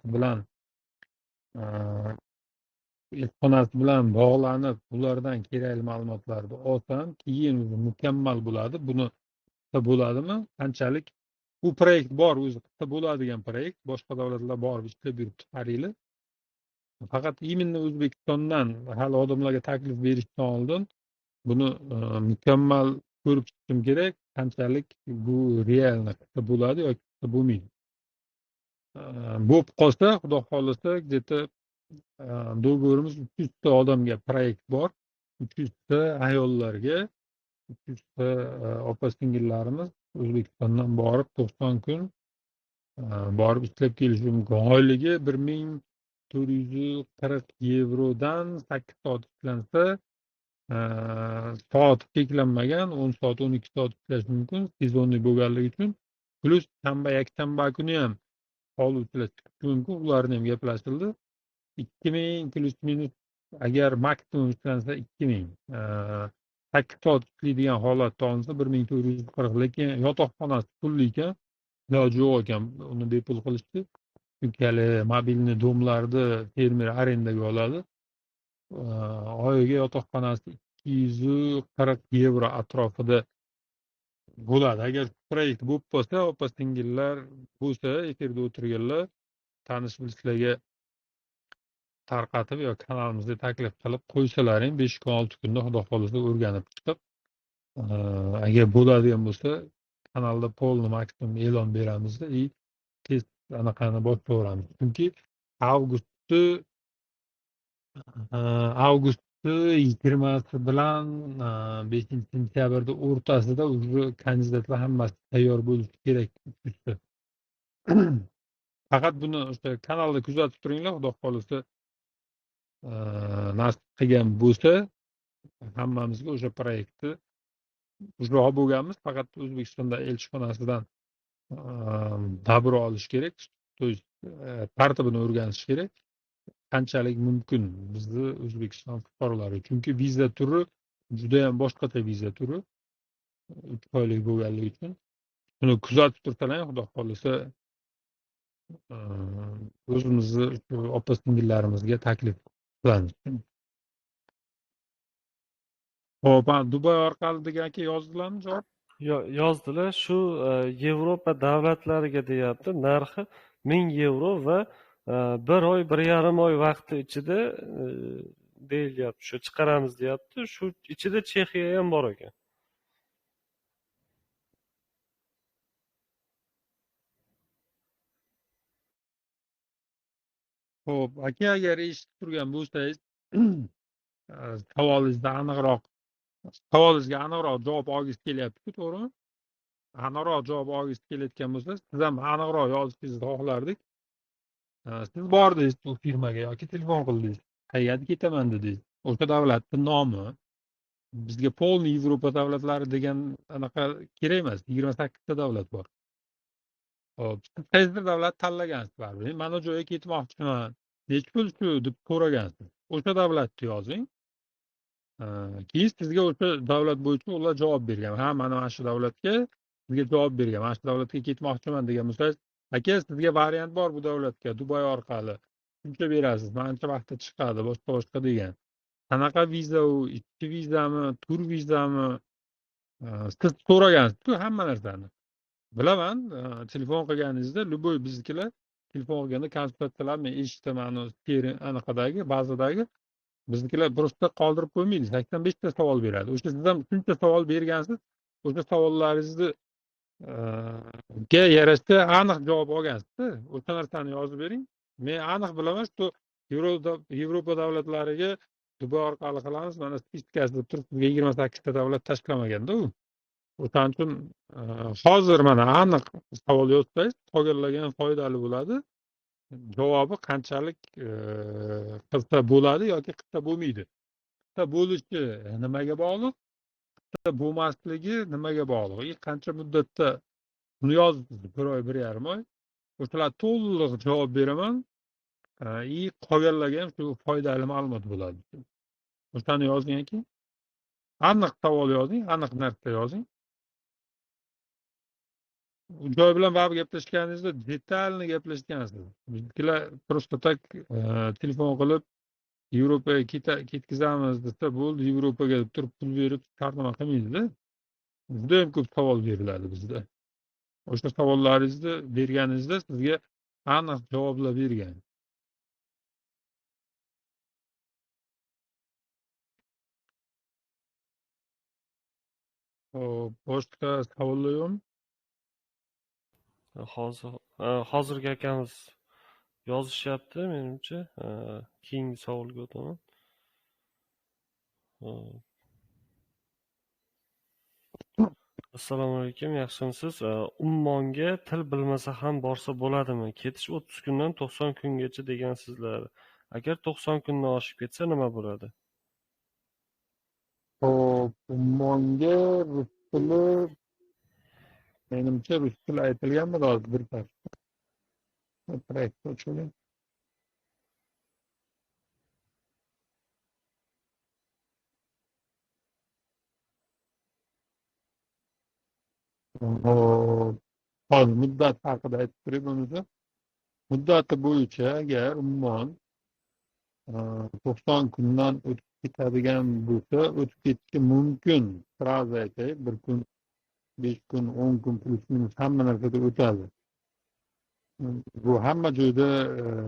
bilan bog'lanib, ulardan kerakli ma'lumotlarni olsam, keyin mukammal bo'ladi. Buni bo'ladimi? Qanchalik bu proyekt bor, o'zi qilsa bo'ladigan proyekt, boshqa davlatlar borib ishlab yuribdi har yili. Faqat именно O'zbekistondan hali odamlarga taklif berishdan oldin buni mukammal ko'rib chiqishim kerak, qanchalik bu realni qilsa bo'ladi yoki qilsa bo'lmaydi. Bo'lib qolsa, xudo xolisa, где-то do'g'rimiz 300 ta odamga proyekt bor. 300 ta ayollarga, 300 ta opa-singillarimiz O'zbekistondan borib 90 kun borib ishlab kelishi mumkin. Oyligi 1440 yevrodan 8 soat ishlansa, soat cheklanmagan, 10 soat, 12 soat ishlash mumkin sezonniy bo'lganligi uchun. Plus shanba, yakshanba kuni ham oluvchilar chiqishi mumkin. Ularni ham gaplashildi. 2000 plus minus agar maksimum ishlansa 2000. 8 soat ishlaydigan holatda olinsa 1440, lekin yotoqxonasi pulli ekan, iloji yo'q ekan uni bepul qilishdi. Chunki hali mobilniy domlarni fermer arendaga oladi. Oyiga yotoqxonasi 240 yevro atrofida bo'ladi. Agar proyekt bo'lib qolsa, opa-singillar bo'lsa, efirda o'tirganlar tanish bilishlarga tarqatib yoki kanalimizga taklif qilib qo'ysalaring, 5 kun, 6 kunda xudo xolisa o'rganib chiqib, agar bo'ladigan bo'lsa, kanalda polni maksimum e'lon beramiz и tez anaqani boshlaveramiz. Chunki avgust 20 bilan 5-sentyabrda o'rtasida уже kandidatlar hammasi tayyor bo'lishi kerak. Faqat buni o'sha kanalda kuzatib turinglar, xudo xolisa nasib qilgan bo'lsa hammamizga o'sha proyektni уже olib bo'lganmiz. Faqat O'zbekistonda elchixonasidan dabro olish kerak, to есть tartibini o'rganish kerak. Qanchalik mumkin bizni O'zbekiston fuqarolari, chunki viza turi juda ham boshqacha viza turi, 3 oylik bo'lganligi uchun buni kuzatib tursalar, xudo xolisa o'zimizni opa-singillarimizga taklif qilamiz. Xo'p, Dubay orqali deganki yozdilarmi javob? Yozdilar. Shu Yevropa davlatlariga deyapti, narxi 1000 yevro va 1 oy, 1,5 oy vaqti ichida deyilyapti. Shu chiqaramiz deyapti. Shu ichida Chexiya ham bor ekan. Xo'p, aka, agar eshitib turgan bo'lsangiz, savolingizga aniqroq javob olgingiz kelyapti-ku, to'g'rimi? Aniqroq javob olgingiz kelayotgan bo'lsa, siz ham aniqroq yozishingizni xohlardik. Siz bordingiz bu firmaga yoki telefon qildingiz? qayerga ketaman dedi. O'sha davlatni nomi bizga polniy Yevropa davlatlari degan anaqa kerak emas. 28 ta davlat bor. Hop, siz qaysidir davlat tanlagansiz baribir. Men mana joyga ketmoqchiman. Nechi pul shu deb so'ragansiz. O'sha davlatni yozing. Keyin sizga o'sha davlat bo'yicha ular javob bergan. Ha, mana shu davlatga sizga javob bergan. Mana shu davlatga ketmoqchiman degan bo'lsangiz, aka sizga variant bor bu davlatga Dubay orqali. Shuncha berasiz, mancha vaqtda chiqadi, boshqa degan. Qanaqa viza u? Ishchi vizami, tur vizami? Siz so'ragansiz-ku hamma narsani. Bilaman, telefon qilganingizda любой biznikilar telefon qilganda konsultatsiyalar men eshitaman, anaqadagi bazadagi biznikilar просто qoldirib qo'ymaydi. 85 ta savol beradi. O'sha siz ham shuncha savol bergansiz, o'sha savollaringizni ga yarasha aniq javob olgansiz. O'sha narsani yozib bering. Men aniq bilaman, shu Yevropa davlatlariga Dubay orqali qilamiz. Mana spistkasida turib sizga 28 ta davlat tashlamaganda u. O'shaning uchun hozir mana aniq savol yozsangiz, qolganlarga foydali bo'ladi. Javobi qanchalik qisqa bo'ladi yoki qisqa bo'lmaydi. Qisqa bo'lishi nimaga bog'liq? Qisqa bo'lmasligi nimaga bog'liq? Qancha muddatda buni yozibsiz? 1 oy, 1,5 oy. O'shalar to'liq javob beraman. Qolganlarga ham shu foydali ma'lumot bo'ladi. O'shani yozing aka. Aniq savol yozing, aniq narsa yozing. Joy bilan baribir gaplashganingizda detalni gaplashgansiz. Biznikilar просто так telefon qilib Yevropaga ketkazamiz desa bo'ldi, Yevropaga turib pul berib shartnoma qilmaydi-da. Juda ham ko'p savol beriladi bizda. O'sha savollaringizni berganingizda sizga aniq javoblar bergan. Boshqa savollar yo'qmi? Hozirgi akamiz yozishyapti, menimcha. Keyingi savolga o'taman. Assalomu alaykum, yaxshimisiz? Ummonga til bilmasa ham borsa bo'ladimi? Ketish 30 kundan 90 kungacha degansizlar. Agar 90 kundan oshib ketsa nima bo'ladi? Ummonga rus tili, menimcha rus tili aytilganmi hozir bir parcha. Proyekt ochilgan. Hozir muddat haqida aytib turay bo'lmasa. Muddati bo'yicha agar Ummon 90 kundan o'tib ketadigan bo'lsa, o'tib ketishi mumkin. Sразу aytay, 1 kun, 5 kun, 10 kun plus minus hamma narsada o'tadi. Bu hamma joyda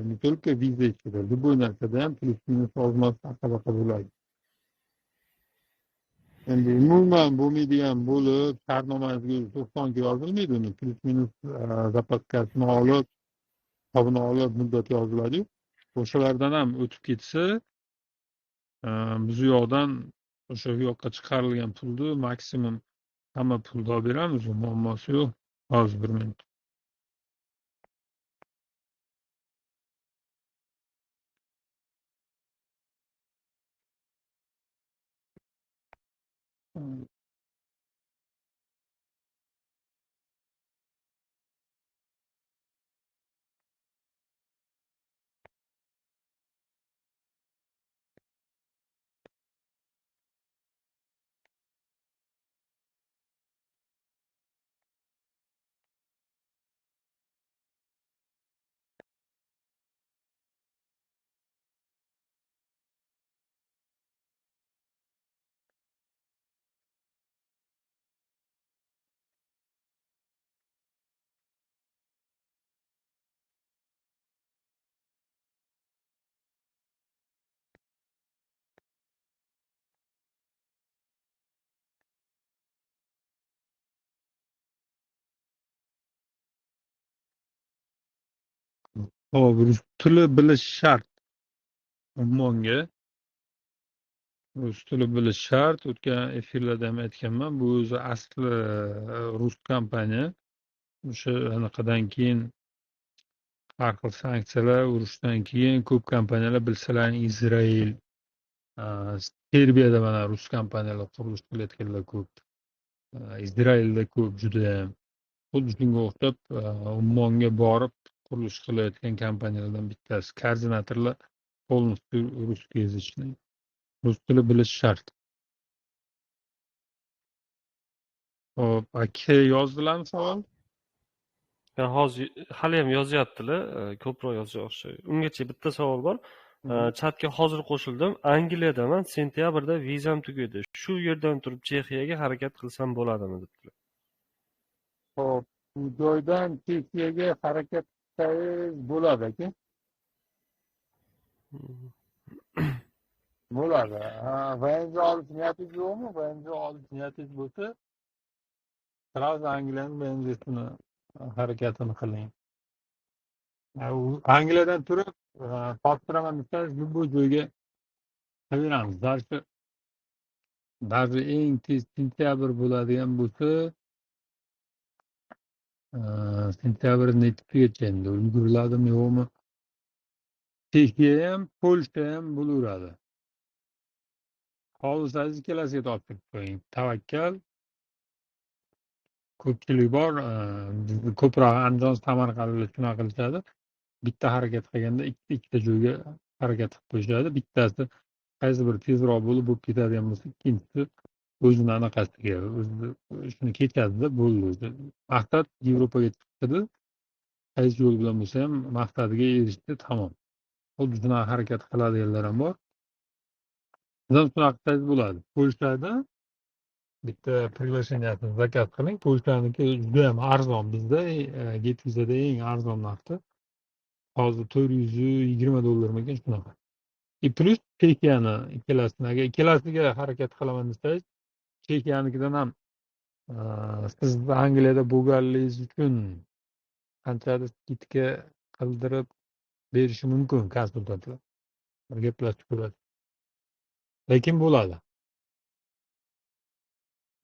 не только viza ichida, любой narsada ham plus minus ozmas aqabaqa bo'ladi. Endi umuman bo'lmaydigan bo'lib, shartnomangizga 90 ga yozilmaydi uni. Plus minus zapaskasini olib, hisobini olib muddat yoziladi. O'shalardan ham o'tib ketsa, biz u yoqdan o'sha yoqqa chiqarilgan pulni maksimum hamma pulni olib beramiz, muammosi yo'q. Hozir 1 minut. Rus tili bilish shart. Ummonga rus tili bilish shart. O'tgan efirlarda ham aytganman, bu o'zi asli rus kompaniya. O'sha anaqadan keyin har xil sanksiyalar urushdan keyin ko'p kompaniyalar bilsalar Izrail, Serbiyada mana rus kompaniyalar qurilish qilayotganlar ko'p, Izrailda ko'p judayam. Xuddi shunga o'xshab Ummonga borib qurilish qilayotgan kompaniyalardan bittasi. Koordinatorlar полностью русскоязычный. Rus tili bilish shart. Hop, aka yozdilarmi savol? Hozir haliyam yozyaptilar, ko'proq yozishga o'xshaydi. Ungacha bitta savol bor. Chatga hozir qo'shildim. Angliyadaman, sentyabrda vizam tugaydi. Shu yerdan turib Chexiyaga harakat qilsam bo'ladimi debdilar. Hop, bu joydan Chexiyaga harakat qilsangiz bo'ladi aka. Bo'ladi. Vaynga olish niyatingiz yo'qmi? Vaynga olish niyatingiz bo'lsa, sразу Angliyaning venzasini harakatini qiling. Angliyadan turib topshiraman desangiz, bu joyga qilaveramiz. Даже eng tez sentyabr bo'ladigan bo'lsa, sentyabr nechisigacha endi ulguriladimi yo'qmi? Chexiya ham, Polsha ham bo'laveradi. Xohlasangiz ikkalasiga topshirib qo'ying. Tavakkal. Ko'pchilik bor, ko'proq Andijon, Samarqandliklar shunaqa qilishadi. Bitta harakat qilganda ikkita joyga harakat qilib qo'yishadi. Bittasi qaysi bir tezroq bo'lib ketadigan bo'lsa, ikkinchisi o'zini anaqasiga, shuni kechadida bo'ldi o'zi. Maqsad Yevropaga chiqdi. Qaysi yo'l bilan bo'lsa ham maqsadiga erishdi, tamom. Xuddi shunaqa harakat qiladiganlar ham bor. Sizam shunaqa qilsangiz bo'ladi. Polshada bitta приглашениyasini zakaz qiling. Polshaniki juda ham arzon bizda, Getvizada eng arzon narxda. Hozir $420 shunaqa. Plus Chexiyani ikkalasiga harakat qilaman desangiz, Chexiyanikidan ham siz Angliyada bo'lganligingiz uchun qanchadir skidka qildirib berishi mumkin konsultantlar. Gaplashib ko'radi. Lekin bo'ladi.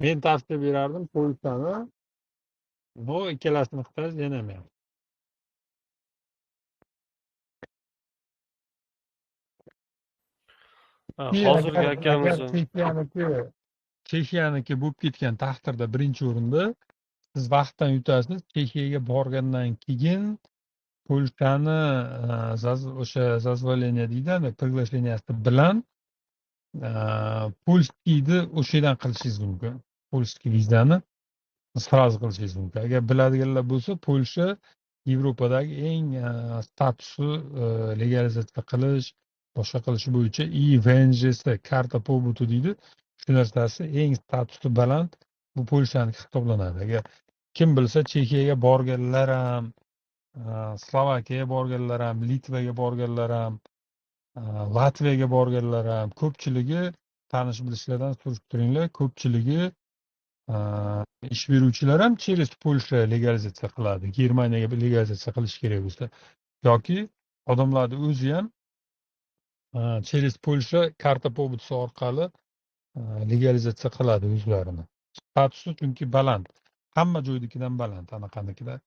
Men tavsiya berardim Polshani. Bu ikkalasini qilsangiz yana ham yaxshi. Hozirgi akamiz Chexiyaniki bo'lib ketgan taqdirda birinchi o'rinda siz vaqtdan yutasiz. Chexiyaga borgandan keyin Polshani o'sha zazvoleniya deydi, приглашенияsi bilan polskiyni o'sha yerdan qilishingiz mumkin. Polskiy vizani sразу qilishingiz mumkin. Agar biladiganlar bo'lsa, Polsha Yevropadagi eng statusi legalizatsiya qilish, boshqa qilish bo'yicha VNJS karta pobytu deydi. Shu narsasi eng statusi baland bu Polshaniki hisoblanadi. Agar kim bilsa Chexiyaga borganlar ham, Slovakiyaga borganlar ham, Litvaga borganlar ham, Latviyaga borganlar ham ko'pchiligi tanish bilishlardan surishtiringlar. Ko'pchiligi ish beruvchilar ham через Polsha legalizatsiya qiladi. Germaniyaga legalizatsiya qilish kerak bo'lsa yoki odamlarning o'zi ham через Polsha karta pobytusi orqali legalizatsiya qiladi o'zlarini. Statusi chunki baland. Hamma joydagidan baland anaqanikilar.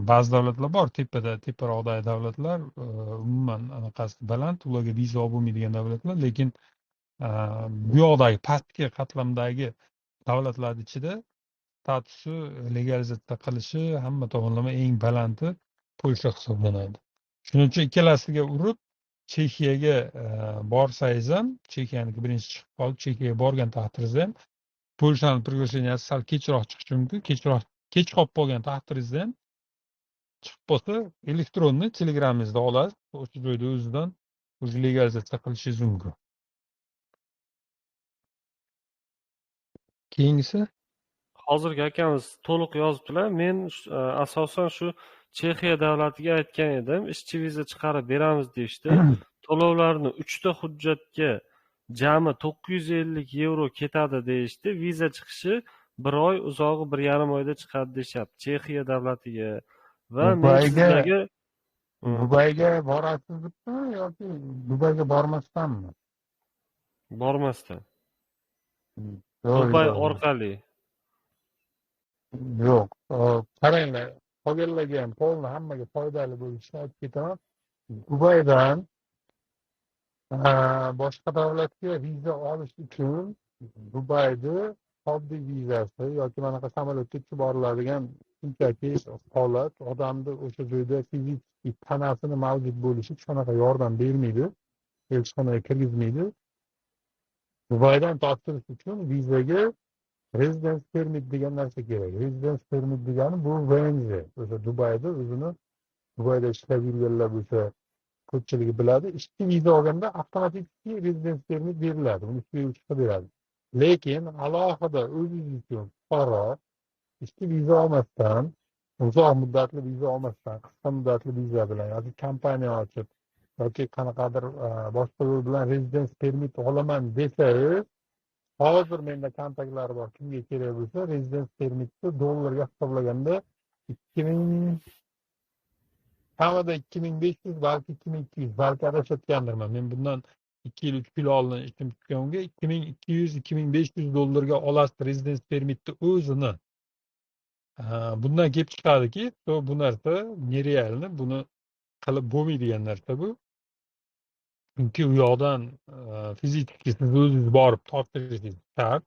Ba'zi davlatlar bor, teparoqdagi davlatlar umuman anaqasi baland, ularga viza olib bo'lmaydigan davlatlar, lekin bu yoqdagi pastki qatlamdagi davlatlar ichida statusi legalizatsiya qilishi hamma tomonlama eng balandi Polsha hisoblanadi. Shuning uchun ikkalasiga urib Chexiyaga borsangiz ham, Chexiyaniki birinchi chiqib qolib, Chexiyaga borgan taqdiringizda ham Polshani приглашенияsi sal kechroq chiqishi mumkin. Kech qolib qolgan taqdiringizda ham chiqib qolsa, elektronniy telegramingizda olasiz, o'sha joyda o'zidan o'zi legalizatsiya qilishingiz mumkin. Keyingisi hozirgi akamiz to'liq yozibdilar. Men asosan shu Chexiya davlatiga aytgan edim, ishchi viza chiqarib beramiz deyishdi. To'lovlarni 3 ta hujjatga jami €950 ketadi deyishdi. Viza chiqishi 1 oy, uzog'i 1,5 oyda chiqadi deyapti Chexiya davlatiga. Va men sizlarga Dubayga borasizmi yoki Dubayga bormasdanmi? Bormasdan. Dubay orqali. Yo'q. Qaranglar, qolganlarga ham polni hammaga foydali bo'lishini aytib ketaman. Dubaydan boshqa davlatga viza olish uchun Dubayda oddiy vizasi yoki manaqa samolyotga tushib boriladigan shunchaki holat odamni o'sha joyda fizik tanasini mavjud bo'lishi shunaqa yordam bermaydi, elchixonaga kirgizmaydi. Dubaydan topshirish uchun vizaga residence permit degan narsa kerak. Residence permit degani bu VNZ. O'sha Dubayda o'zini Dubayda ishlab yurganlar bo'lsa ko'pchiligi biladi. Ishchi viza olganda avtomatik residence permit beriladi. Uni beruvchi beradi. Lekin alohida o'zingiz uchun fuqaro ishchi viza olmasdan, uzoq muddatli viza olmasdan, qisqa muddatli viza bilan yoki kompaniya ochib yoki qanaqadir boshqa yo'l bilan residence permit olaman desangiz, hozir menda kontaktlari bor. Kimga kerak bo'lsa, residence permitni dollarga hisoblaganda 2000 kamida 2500 balki 2200 balki adashayotgandirman. Men bundan 2 yil 3 yil oldin ishim tutganga 2200-2500 dollarga olasiz residence permitni o'zini. Bundan kelib chiqadiki, bu narsa nerealni, buni qilib bo'lmaydigan narsa bu. Chunki u yoqdan fiziki siz o'zingiz borib topshirishingiz shart.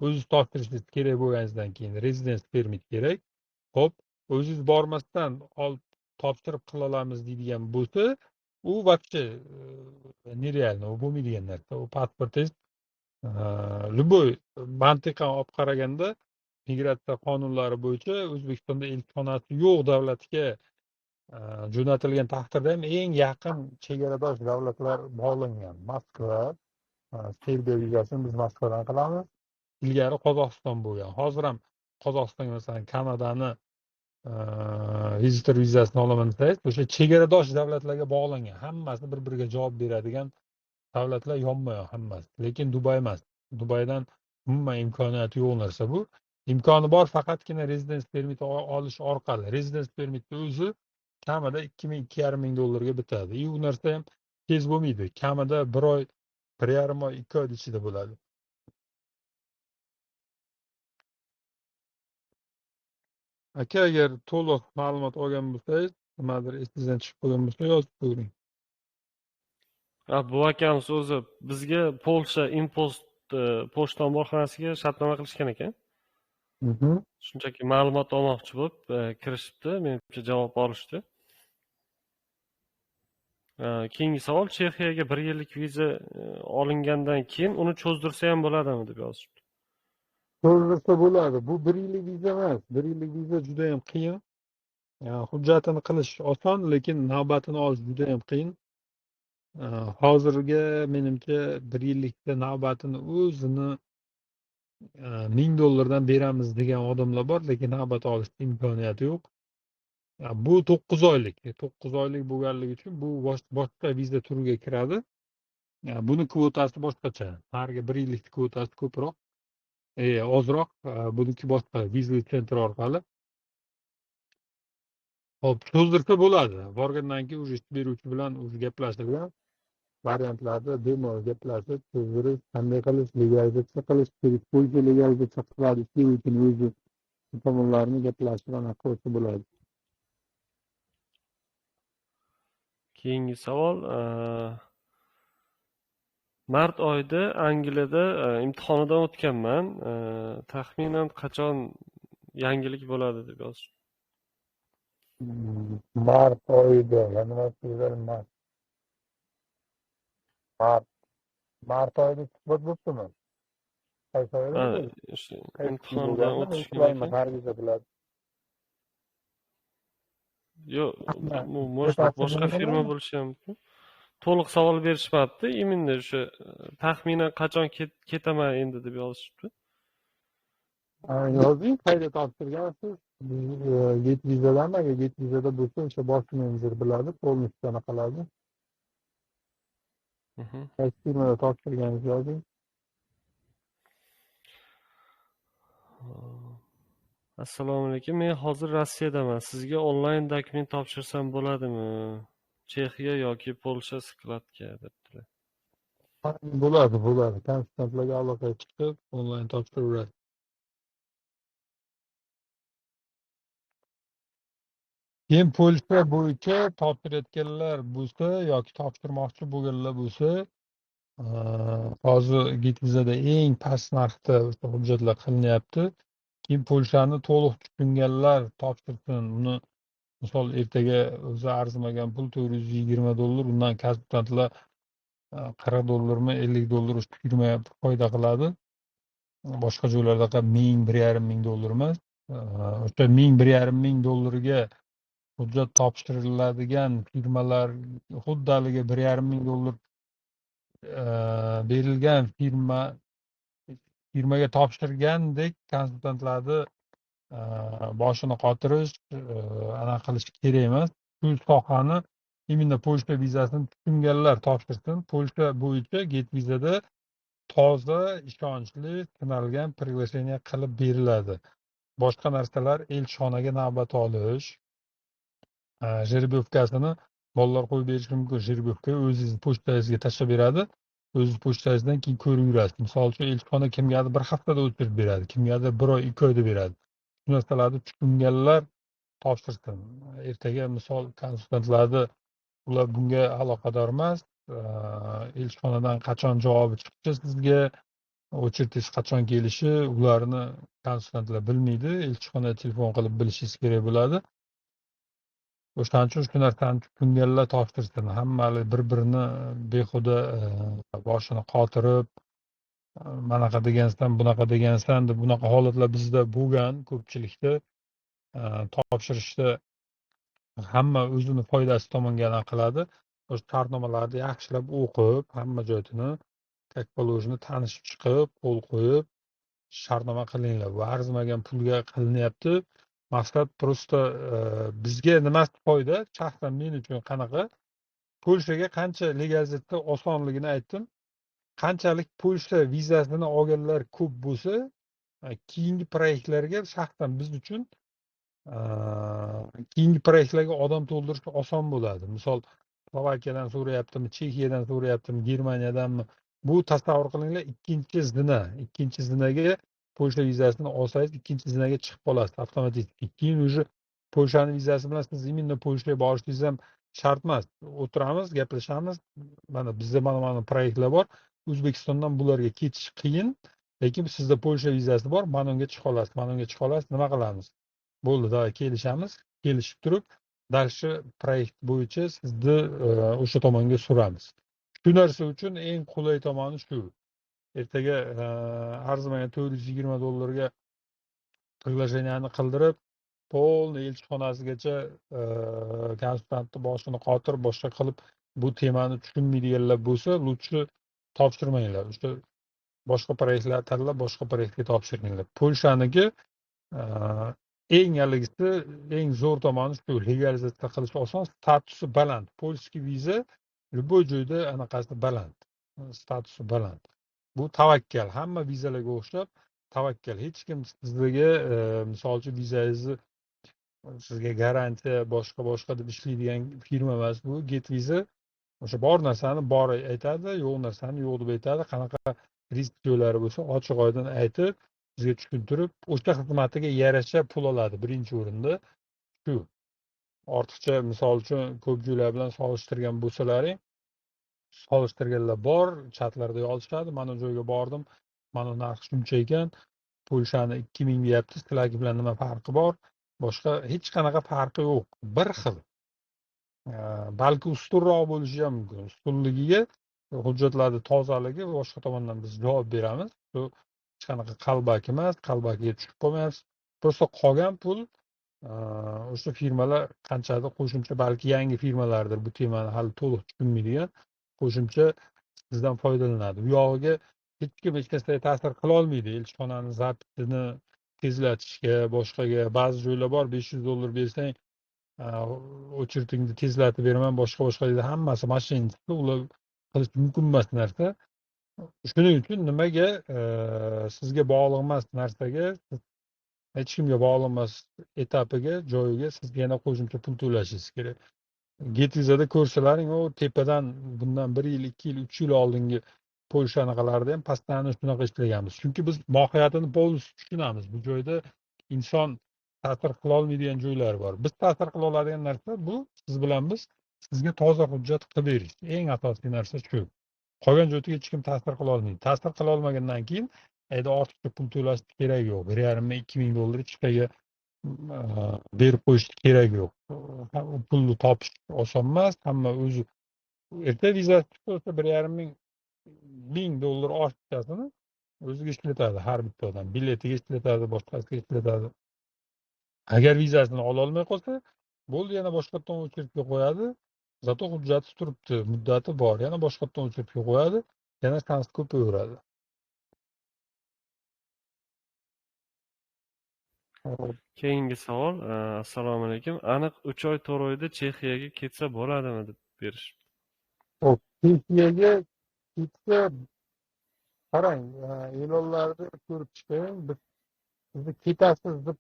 O'zingiz topshirishingiz kerak bo'lganingizdan keyin residence permit kerak. Xo'p, o'zingiz bormasdan topshirib qila olamiz deydigan bo'lsa, u вообще nerealni, u bo'lmaydigan narsa. U pasportingiz любой mantiqan olib qaraganda migratsiya qonunlari bo'yicha O'zbekistonda elchixonasi yo'q davlatga jo'natilgan taqdirda ham eng yaqin chegaradosh davlatlar bog'langan. Moskva, Serbiya vizasini biz Moskvadan qilamiz. Ilgari Qozog'iston bo'lgan. Hozir ham Qozog'istonga masalan Kanadani visitor vizasini olaman desangiz, o'sha chegaradosh davlatlarga bog'langan. Hammasi bir-biriga javob beradigan davlatlar yonma-yon hammasi. Lekin Dubay emas. Dubaydan umuman imkoniyati yo'q narsa bu. Imkoni bor faqatgina residence permit olish orqali. Residence permitni o'zi kamida 2000-2500 dollarga bitadi. Bu narsa ham tez bo'lmaydi. Kamida 1 oy, 1,5 oy, 2 oy ichida bo'ladi. Aka, agar to'liq ma'lumot olgan bo'lsangiz, nimadir esingizdan chiqib qolgan bo'lsa yozib qo'ying. Bu akamiz o'zi bizga Polsha Impost pochta omborxonasiga shartnoma qilishgan ekan. Shunchaki ma'lumot olmoqchi bo'lib kirishibdi, menimcha javob olishdi. Keyingi savol, Chexiyaga 1 yillik viza olingandan keyin uni cho'zdirsa ham bo'ladimi deb yozishibdi. Cho'zdirsa bo'ladi. Bu 1 yillik viza emas. 1 yillik viza juda ham qiyin. Hujjatini qilish oson, lekin navbatini olish juda ham qiyin. Hozirga menimcha 1 yillikda navbatini o'zini 1000 dollardan beramiz degan odamlar bor, lekin navbat olish imkoniyati yo'q. Bu 9 oylik. 9 oylik bo'lganligi uchun bu boshqa viza turiga kiradi. Buni kvotasi boshqacha. Hariga 1 yillik kvotasi ko'proq, ozroq, buniki boshqa viza sentr orqali. Hop, cho'zdirsa bo'ladi. Borgandan keyin o'sha beruvchi bilan o'zi gaplashilgan variantlarda demo gaplashib, cho'zdirish, qanday qilish, legalizatsiya qilish, Polsha legalizatsiya qiladi, shuning uchun o'zi tomonlarni gaplashib anaqa qilsa bo'ladi. Keyingi savol, mart oyida Angliyada imtihonidan o'tganman. Taxminan qachon yangilik bo'ladi deb yozishdi. Mart oyida, nima so'zlar Mart oyida suhbat bo'libdimi? Qaysi oyda? Imtihondan o'tishgan ekan. Hargiza biladi. Yo'q, boshqa firma bo'lishi ham mumkin. To'liq savol berishmabdi. Imindi o'sha taxminan qachon ketaman endi deb yozishibdi. Yozing, qayerda topshirgansiz? Get vizadan, agar get vizada bo'lsa, o'sha bosh menejer biladi, polностью qiladi. Qaysi firmada topshirganingizni yozing. Assalomu alaykum. Men hozir Rossiyadaman. Sizga onlayn dokument topshirsam bo'ladimi? Chexiya yoki Polsha skladga debdilar. Bo'ladi. Konsultantlarga aloqaga chiqib, onlayn topshiraveradi. keyin Polsha bo'yicha topshirayotganlar bo'lsa yoki topshirmoqchi bo'lganlar bo'lsa, hozir Gitvizada eng past narxda o'sha hujjatlar qilinyapti. Keyin Polshani to'liq tushunganlar topshirsin. Uni misol ertaga o'zi arzimagan pul $420, undan konsultantlar $40mi $50 firma foyda qiladi. Boshqa joylarda $1000, $1,500 emas. O'sha $1000, $1,500 hujjat topshiriladigan firmalar xuddi haligi $1,500 berilgan firmaga topshirgandek konsultantlarni boshini qotirish, anaqa qilish kerak emas. Shu sohani именно Polsha vizasini tushunganlar topshirsin. Polsha bo'yicha Getvizada toza, ishonchli, sinalgan приглашение qilib beriladi. Boshqa narsalar elchixonaga navbat olish, жеребьевкasini bolalar qo'yib berishi mumkin. Жеребьевка o'zingizni pochtangizga tashlab beradi. O'z pochtangizdan keyin ko'rib yurasiz. Misol uchun elchixona kimgadir bir haftada o'tkazib beradi, kimgadir 1 oy, 2 oyda beradi. Shu narsalarni tushunganlar topshirsin. Ertaga misol konsultantlarni ular bunga aloqador emas. Elchixonadan qachon javobi chiqishi sizga, очередingiz qachon kelishi ularni konsultantlar bilmaydi. Elchixonaga telefon qilib bilishingiz kerak bo'ladi. O'shaning uchun shu narsani tushunganlar topshirsin. Hammali bir-birini behuda boshini qotirib, manaqa degansan, bunaqa degansan deb bunaqa holatlar bizda bo'lgan ko'pchilikda. Topshirishda hamma o'zini foydasi tomonga qiladi. O'sha shartnomalarni yaxshilab o'qib, hamma joyini как положено tanishib chiqib, qo'l qo'yib shartnoma qilinglar. Bu arzimagan pulga qilinyapti. Maqsad просто bizga nimasi foyda? Shaxsan men uchun qanaqa? Polshaga qancha legalizatsiya osonligini aytdim. Qanchalik Polsha vizasini olganlar ko'p bo'lsa, keyingi proyektlarga shaxsan biz uchun keyingi proyektlarga odam to'ldirish oson bo'ladi. Misol Slovakiyadan so'rayaptimi, Chexiyadan so'rayaptimi, Germaniyadanmi? Bu tasavvur qilinglar, ikkinchi zinaga Polsha vizasini olsangiz, ikkinchi zinaga chiqib qolasiz avtomatik. Keyin уже Polshani vizasi bilan siz именно Polshaga borishingiz ham shart emas. O'tiramiz, gaplashamiz. Mana bizda mana proyektlar bor. O'zbekistondan bularga ketish qiyin, lekin sizda Polsha vizasi bor, mana unga chiqa olasiz, nima qilamiz? Bo'ldi, davay kelishamiz. Kelishib turib, dalshi proyekt bo'yicha sizni o'sha tomonga suramiz. Shu narsa uchun eng qulay tomoni shu. Ertaga arzimagan $420 приглашениeni qildirib, polniy elchixonasigacha konsultantni boshini qotirib, boshqa qilib bu temani tushunmaydiganlar bo'lsa, lutchi topshirmanglar. O'sha boshqa proyektlar tanlab, boshqa proyektga topshiringlar. Polshaniki eng haligisi, eng zo'r tomoni shu, legalizatsiya qilish oson, statusi baland. Polskiy viza любой joyda anaqasi baland, statusi baland. Bu tavakkal, hamma vizalarga o'xshab tavakkal. Hech kim sizga misol uchun vizangizni sizga garantiya boshqa deb ishlaydigan firma emas bu. Getviza o'sha bor narsani bor aytadi, yo'q narsani yo'q deb aytadi. Qanaqa risk joylari bo'lsa ochiq oydin aytib, sizga tushuntirib, o'sha xizmatiga yarasha pul oladi birinchi o'rinda. Shu. Ortiqcha misol uchun ko'p joylar bilan solishtirgan bo'lsalaring, solishtirganlar bor, chatlarda yozishadi. Mana joyga bordim, mana narx shuncha ekan, Polshani 2000 deyapti, sizlarga bilan nima farqi bor? Boshqa hech qanaqa farqi yo'q. Bir xil. Balki ustunroq bo'lishi ham mumkin. Ustunligiga hujjatlarning tozaligi boshqa tomondan biz javob beramiz. Bu hech qanaqa qalbaki emas, qalbakiga tushib qolmayapsiz. Prosta qolgan pul o'sha firmalar qanchadir qo'shimcha, balki yangi firmalardir bu temani hali to'liq tushunmaydigan, qo'shimcha sizdan foydalanadi. Bu yog'iga hech kim hech narsaga ta'sir qila olmaydi. Elchixonani zaptini tezlatishga, boshqaga ba'zi joylar bor, $500 bersang очередingni tezlatib beraman, boshqa deydi. Hammasi mashinistda, ular qilish mumkin emas narsa. Shuning uchun nimaga sizga bog'liq emas narsaga, hech kimga bog'liq emas etapiga, joyiga siz yana qo'shimcha pul to'lashingiz kerak. Getvizada ko'rsalaring, u tepadan bundan 1 yil, 2 yil, 3 yil oldingi Polshanaqalarda ham pastdan shunaqa ishlaganmiz. Chunki biz mohiyatini polностью tushunamiz. Bu joyda inson ta'sir qila olmaydigan joylari bor. Biz ta'sir qila oladigan narsa bu siz bilan biz sizga toza hujjat qilib berish. Eng asosiy narsa shu. Qolgan joyga hech kim ta'sir qila olmaydi. Ta'sir qila olmagandan keyin endi ortiqcha pul to'lash kerak yo'q. 1,5 2 ming dollar hech qayerga berib qo'yish kerak yo'q. Pulni topish oson emas. Hamma o'zi erta vizasi chiqsa 1,5 ming dollar ortiqchasini o'ziga ishlatadi har bitta odam. Biletiga ishlatadi, boshqasiga ishlatadi. Agar vizasini ololmay qolsa, bo'ldi yana boshqatdan o'chiribga qo'yadi. Zato hujjati turibdi, muddati bor. Yana boshqatdan o'chiribga qo'yadi, yana shans ko'paveradi. Keyingi savol. Assalomu alaykum. Aniq 3 oy, 4 oyda Chexiyaga ketsa bo'ladimi deb berish. Hop, Chexiyaga ketsa qarang, e'lonlarni ko'rib chiqing. Sizni ketasiz deb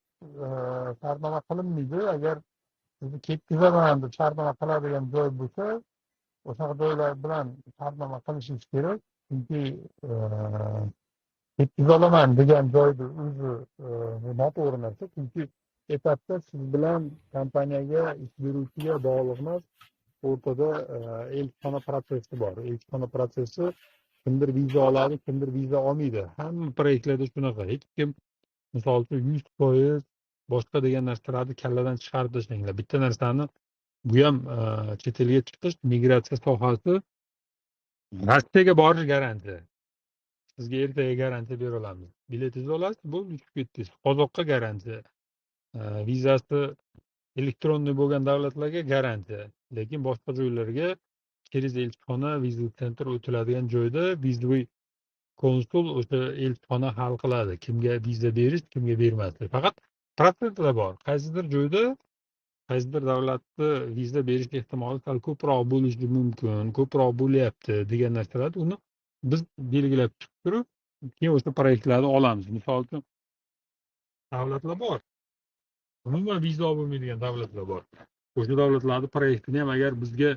shartnoma qilinmaydi. Agar sizni ketkazaman deb shartnoma qiladigan joy bo'lsa, o'sha joylar bilan shartnoma qilishingiz kerak. Chunki ketkiza olaman degan joyni o'zi noto'g'ri narsa. Chunki etapda siz bilan kompaniyaga, ish beruvchiga bog'liq emas. O'rtada elchixona protsessi bor. Elchixona protsessi kimdir viza oladi, kimdir viza olmaydi. Hamma proyektlarda shunaqa. Hech kim misol uchun 100% boshqa degan narsalarni kalladan chiqarib tashlanglar. Bitta narsani bu ham chet elga chiqish, migratsiya sohasi Rossiyaga borish garantiya. Sizga ertaga garantiya bera olamiz. Biletingizni olasiz, bo'ldi, uchib ketdingiz. Qozoqqa garantiya. Vizasi elektronniy bo'lgan davlatlarga garantiya. Lekin boshqa joylarga через elchixona, viza center o'tiladigan joyda vizaviy konsul o'sha elchixona hal qiladi. Kimga viza berish, kimga bermaslik. Faqat protsentlar bor. Qaysidir joyda, qaysidir davlatda viza berish ehtimoli sal ko'proq bo'lishi mumkin, ko'proq bo'lyapti degan narsalar uni biz belgilab chiqib turib, keyin o'sha proyektlarni olamiz. Misol uchun davlatlar bor. Umuman viza olmaydigan davlatlar bor. O'sha davlatlarni proyektini ham agar bizga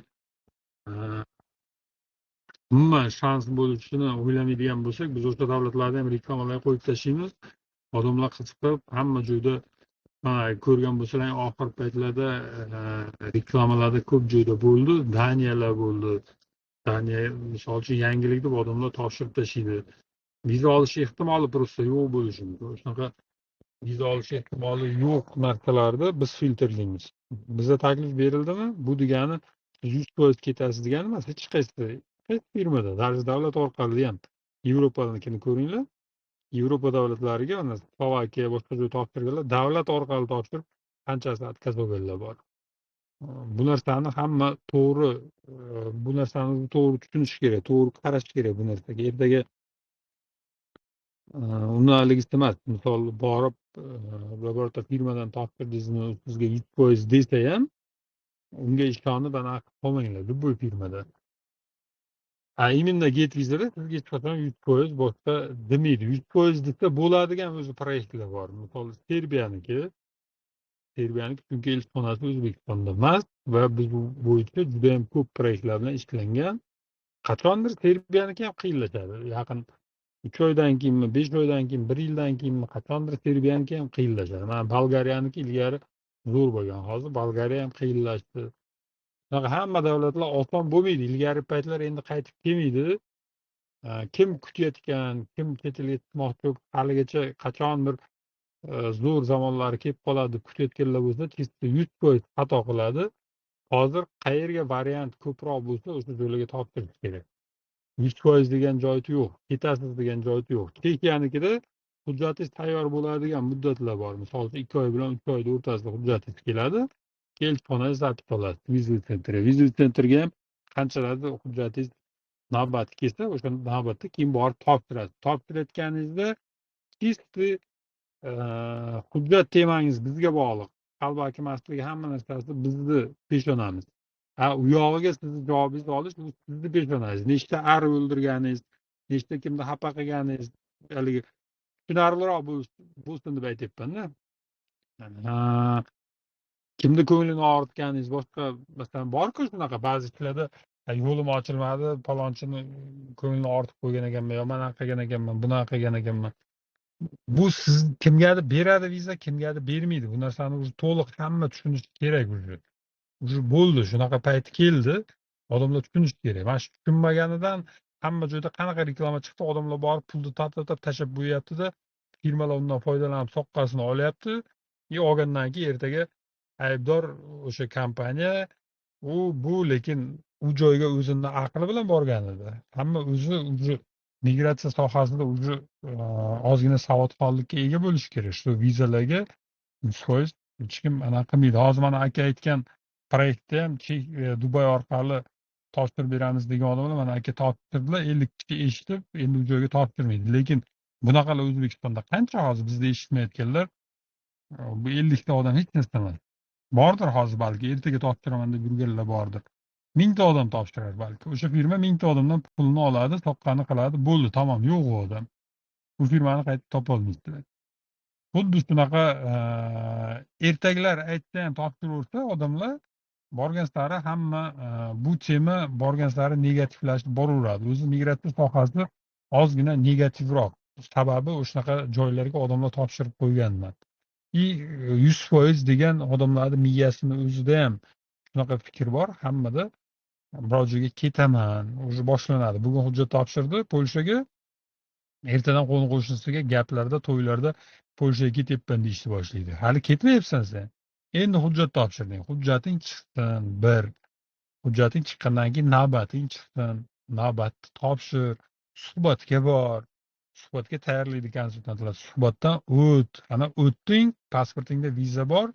umuman shans bo'lishini o'ylamaydigan bo'lsak, biz o'sha davlatlarda ham reklamalar qo'yib tashlaymiz. Odamlar qiziqib, hamma joyda ko'rgan bo'lsalar, oxirgi paytlarda reklamalarda ko'p joyda bo'ldi. Daniyalar bo'ldi. Daniya misol uchun yangilik deb odamlar topshirib tashlaydi. Viza olish ehtimoli просто yo'q bo'lishi mumkin. Shunaqa viza olish ehtimoli yo'q narsalarda biz filtrlaymiz. Bizga taklif berildimi? Bu degani 100% ketasiz degani emas. Hech qaysi firmada, davlat orqali ham Yevropanikini ko'ringlar. Yevropa davlatlariga, Slovakiya, boshqa joy topshirganlar davlat orqali topshirib, qanchasi отказ olganlar bor. Bu narsani hamma to'g'ri, bu narsani to'g'ri tushunish kerak, to'g'ri qarash kerak bu narsaga. Ertaga unaligisi emas. Misol borib birorta firmadan topshirdingizmi, sizga 100% desa ham, unga ishonib anaqa qolmanglar, bu firmada. Именно get vizada sizga hech qachon 100% boshqa demaydi. 100% desa bo'ladigan o'zi proyektlar bor. Misol Serbiyaniki chunki elchixonasi O'zbekistonda emas va biz bu bo'yicha juda ham ko'p proyektlar bilan ishlangan. Qachondir Serbiyaniki ham qiyinlashadi. Yaqin 3 oydan keyinmi, 5 oydan keyin, 1 yildan keyinmi qachondir Serbiyaniki ham qiyinlashadi. Mana Bolgariyaniki ilgari zo'r bo'lgan. Hozir Bolgariya ham qiyinlashdi. Hamma davlatlar oson bo'lmaydi. Ilgari paytlar endi qaytib kelmaydi. Kim kutayotgan, kim chet elga chiqmoqchi, haligacha qachondir zo'r zamonlari kelib qoladi deb kutayotganlar bo'lsa, 100% xato qiladi. Hozir qayerga variant ko'proq bo'lsa, o'sha joylarga topshirish kerak. 100% degan joyi yo'q, ketasiz degan joyi yo'q. Chexiyanikida hujjatingiz tayyor bo'ladigan muddatlar bor. Misol uchun 2 oy bilan 3 oyda o'rtasida hujjatingiz keladi. Elchixonaga zapis olasiz. Viza centerga ham qanchalardir hujjatingiz navbati kelsa, o'sha navbatda keyin borib topshirasiz. Topshirayotganingizda чисто hujjat temangiz bizga bog'liq. Qalbaki masligi hamma narsasi bizni peshonamiz. U yog'iga sizni javobingizni olish bu sizni peshonangiz. Nechta ar o'ldirganingiz, nechta kimni xafa qilganingiz, haligi tushunarliroq bo'lsin deb aytyapman-da. Kimni ko'nglini og'ritganingiz, boshqa masalan bor-ku shunaqa ba'zi ishlarda yo'lim ochilmadi, palonchini ko'nglini og'ritib qo'ygan ekanman, yo mana qilgan ekanman, bunaqa qilgan ekanman. bu siz kimgadir beradi viza, kimgadir bermaydi. Bu narsani o'zi to'liq hamma tushunishi kerak уже. Уже bo'ldi, shunaqa payti keldi. Odamlar tushunishi kerak. Mana shu tushunmaganidan hamma joyda qanaqa reklama chiqdi, odamlar borib pulni tap tashlab qo'yyapti-da, firmalar undan foydalanib soqqasini olyapti. Olgandan keyin ertaga aybdor o'sha kompaniya, bu lekin u joyga o'zini aqli bilan borgan edi. Hamma o'zi migratsiya sohasida o'zi ozgina savodxonlikka ega bo'lishi kerak. Shu vizalarga 100% hech kim anaqa qilmaydi. Hozir mana aka aytgan proyektda ham Dubay orqali topshirib beramiz degan odamlar mana aka topshirdilar, 50 kishi eshitib, endi u joyga topshirmaydi. Lekin bunaqalar O'zbekistonda qancha hozir bizda eshitmayotganlar, bu 50 ta odam hech narsa emas. Bordir hozir balki ertaga topshiraman deb yurganlar bordir. 1000 ta odam topshirar balki. O'sha firma 1000 ta odamdan pulni oladi, soqqani qiladi, bo'ldi, tamom, yo'q u odam. Bu firmani qaytib topolmaysiz. Xuddi shunaqa ertaklar aytsa ham topshiraversa odamlar borgan sari hamma bu tema borgan sari negativlashib boraveradi. O'zi migratsiya sohasi ozgina negativroq. Sababi o'shunaqa joylarga odamlar topshirib qo'ygandan. 100% degan odamlarni miyasini o'zida ham shunaqa fikr bor. Hammada biror joyga ketaman, o'zi boshlanadi. Bugun hujjat topshirdi Polshaga. Ertadan qo'ni qo'shnisiga gaplarda, to'ylarda Polshaga ketyapman deyishni boshlaydi. Hali ketmayapsan sen. Endi hujjat topshirding. Hujjating chiqsin. Hujjating chiqqandan keyin navbating chiqsin. Navbatni topshir. Suhbatga bor. Suhbatga tayyorlaydi konsultantlar. Suhbatdan o't. Ana o'tding, pasportingda viza bor.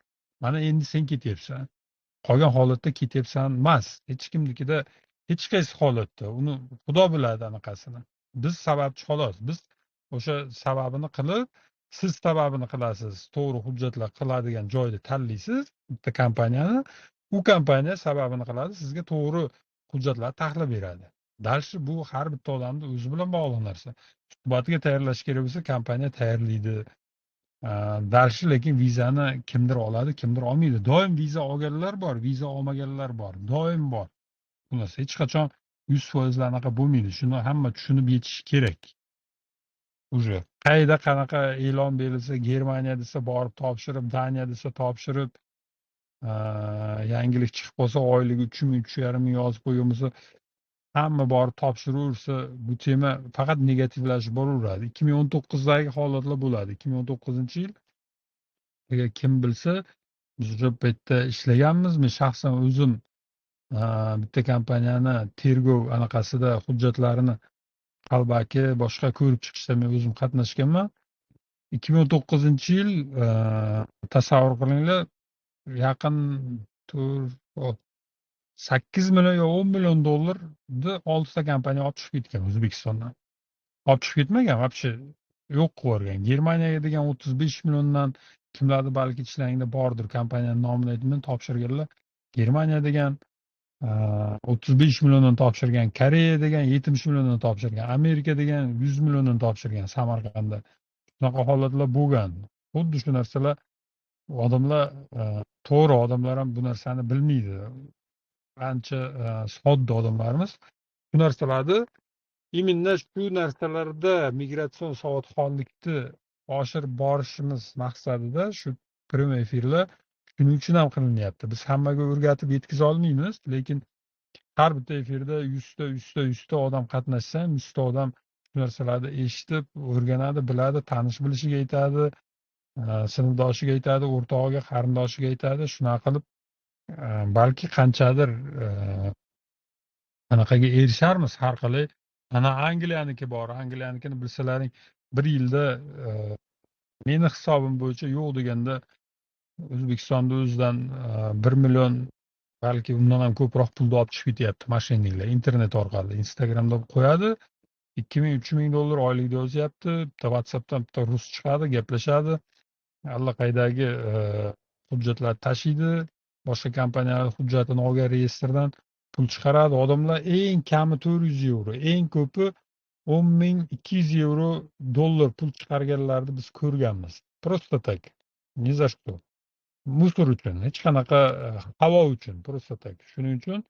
Mana endi sen ketyapsan. Qolgan holatda ketyapsan emas. Hech kimnikida hech qaysi holatda uni Xudo biladi anaqasini. Biz sababchi xolos. Biz o'sha sababini qilib, siz sababini qilasiz. To'g'ri hujjatlar qiladigan joyda tanlaysiz bitta kompaniyani. U kompaniya sababini qiladi, sizga to'g'ri hujjatlar taxlab beradi. Dalshi bu har bitta odamni o'zi bilan bog'liq narsa. Suhbatiga tayyorlash kerak bo'lsa, kompaniya tayyorlaydi. Dalshi lekin vizani kimdir oladi, kimdir olmaydi. Doim viza olganlar bor, viza olmaganlar bor. Doim bor. Bu narsa hech qachon 100% anaqa bo'lmaydi. Shuni hamma tushunib yetishi kerak. Уже qayda qanaqa e'lon berilsa, Germaniya desa borib topshirib, Daniya desa topshirib, yangilik chiqib qolsa oyligi 3000, 3500 yozib qo'ygan bo'lsa, hamma borib topshiraversa, bu tema faqat negativlashib boraveradi. 2019dagi holatlar bo'ladi. 2019-yil agar kim bilsa, biz o'sha paytda ishlaganmiz. Men shaxsan o'zim bitta kompaniyani tergov anaqasida hujjatlarini qalbaki boshqa ko'rib chiqishda men o'zim qatnashganman. 2019-yil tasavvur qilinglar, yaqin 8 million yo 10 million dollarni 6 ta kompaniya olib chiqib ketgan O'zbekistondan. Olib chiqib ketmagan, вообще yo'q qilib yuborgan. Germaniyaga degan 35 milliondan kimlardir balki ishlaringda bordir, kompaniyaning nomini aytmayman, topshirganlar. Germaniya degan 35 milliondan topshirgan, Koreya degan 70 milliondan topshirgan, Amerika degan 100 milliondan topshirgan Samarqandda. Shunaqa holatlar bo'lgan. Xuddi shu narsalar odamlar to'g'ri, odamlar ham bu narsani bilmaydi. Ancha sodda odamlarimiz. Shu narsalarni именно shu narsalarda migratsion savodxonlikni oshirib borishimiz maqsadida shu prямой efirlar shuning uchun ham qilinyapti. Biz hammaga o'rgatib yetkiza olmaymiz, lekin har bitta efirda 100 ta odam qatnashsa, 100 ta odam shu narsalarni eshitib, o'rganadi, biladi, tanish bilishiga aytadi, sinfdoshiga aytadi, o'rtog'iga, qarindoshiga aytadi. Shunaqa qilib balki qanchadir anaqaga erisharmiz har qalay. Ana Angliyaniki bor. Angliyanikini bilsalaring, bir yilda meni hisobim bo'yicha yo'q deganda O'zbekistonda o'zidan 1 million balki undan ham ko'proq pulni olib chiqib ketyapti mashinniklar internet orqali. Instagramda qo'yadi, 2000-3000 dollar oylikda yozyapti. Bitta WhatsAppdan bitta rus chiqadi, gaplashadi. Allaqaydagi hujjatlar tashiydi. Boshqa kompaniyalar hujjatini olgan reyestrdan pul chiqaradi. Odamlar eng kami 400 yevro, eng ko'pi 10.200 yevro dollar pul chiqarganlarni biz ko'rganmiz. Просто так. Ni za что. Musor uchun, hech qanaqa havo uchun, просто так. Shuning uchun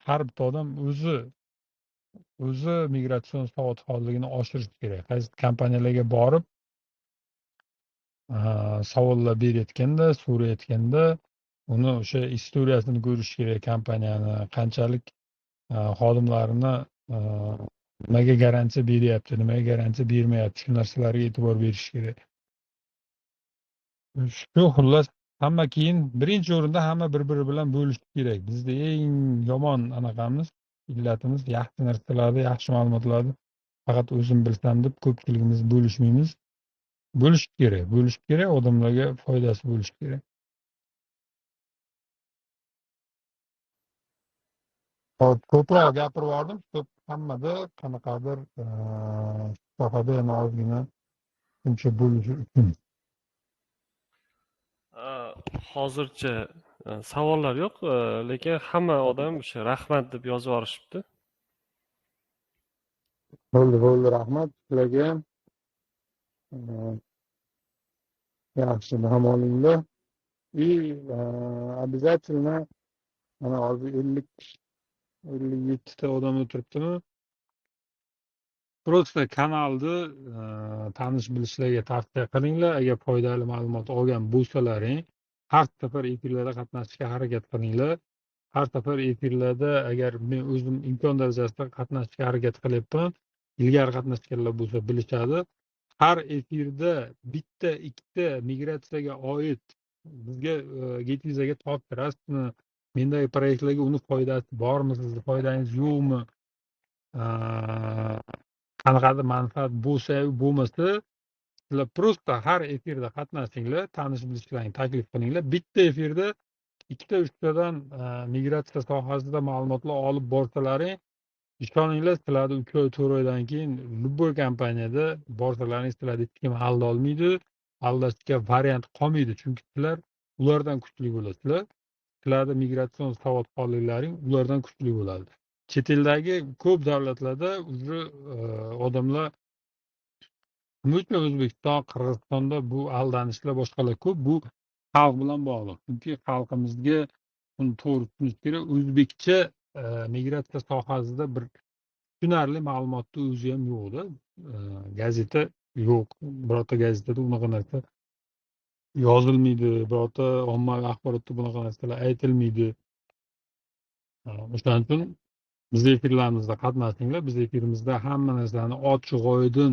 har bitta odam o'zi migratsion savodxonligini oshirish kerak. Qaysi kompaniyalarga borib savollar berayotganda, so'rayotganda uni o'sha istoriyasini ko'rish kerak, kompaniyani qanchalik xodimlarini nimaga garantiya beryapti, nimaga garantiya bermayapti, shu narsalarga e'tibor berish kerak. Shu xullas hamma keyin birinchi o'rinda hamma bir-biri bilan bo'lishi kerak. Bizda eng yomon anaqamiz, illatimiz yaxshi narsalarni, yaxshi ma'lumotlarni faqat o'zim bilsam deb ko'pchiligimiz bo'lishmaymiz. Bo'lish kerak, bo'lish kerak, odamlarga foydasi bo'lishi kerak. Hop, ko'proq gapirib yubordim. Ko'p hammada qanaqadir sohada yana ozgina shuncha bo'lishi uchun. Hozircha savollar yo'q, lekin hamma odam o'sha rahmat deb yozib yuborishibdi. Bo'ldi, rahmat sizlarga ham. Yaxshi, dam olinglar. И обязательно mana hozir 50-57 ta odam o'tiribdimi? Просто kanalni tanish bilishlarga tavsiya qilinglar. Agar foydali ma'lumot olgan bo'lsalaring, har safar efirlarda qatnashishga harakat qilinglar. Har safar efirlarda agar men o'zim imkon darajasida qatnashishga harakat qilyapman, ilgari qatnashganlar bo'lsa bilishadi. Har efirda bitta, ikkita migratsiyaga oid bizga Getvizaga topshirasizmi? Mendagi proyektlarga uni foydasi bormi, sizni foydangiz yo'qmi? Qanaqadir manfaat bo'lsa bo'lmasa, sizlar просто har efirda qatnashinglar, tanish bilishlarni taklif qilinglar. Bitta efirda ikkita uchtadan migratsiya sohasida ma'lumotlar olib borsalaring, ishoninglar, sizlarni 3 oy 4 oydan keyin любой kompaniyada borsalaring sizlarni hech kim aldolmaydi, aldashga variant qolmaydi, chunki sizlar ulardan kuchli bo'lasizlar. Sizlarda migratsion savodxonliklaring ulardan kuchli bo'ladi. Chet eldagi ko'p davlatlarda уже odamlar umuman O'zbekiston, Qirg'izistonda bu aldanishlar boshqalar ko'p. Bu xalq bilan bog'liq. Chunki xalqimizga uni to'g'ri tushunish kerak. O'zbekcha migratsiya sohasida bir tushunarli ma'lumotni o'zi ham yo'qda. Gazeta yo'q. Birorta gazetada unaqa narsa yozilmaydi, birorta ommaviy axborotda bunaqa narsalar aytilmaydi. O'shaning uchun biz efirlarimizda qatnashinglar. Biz efirimizda hamma narsani ochiq oydin,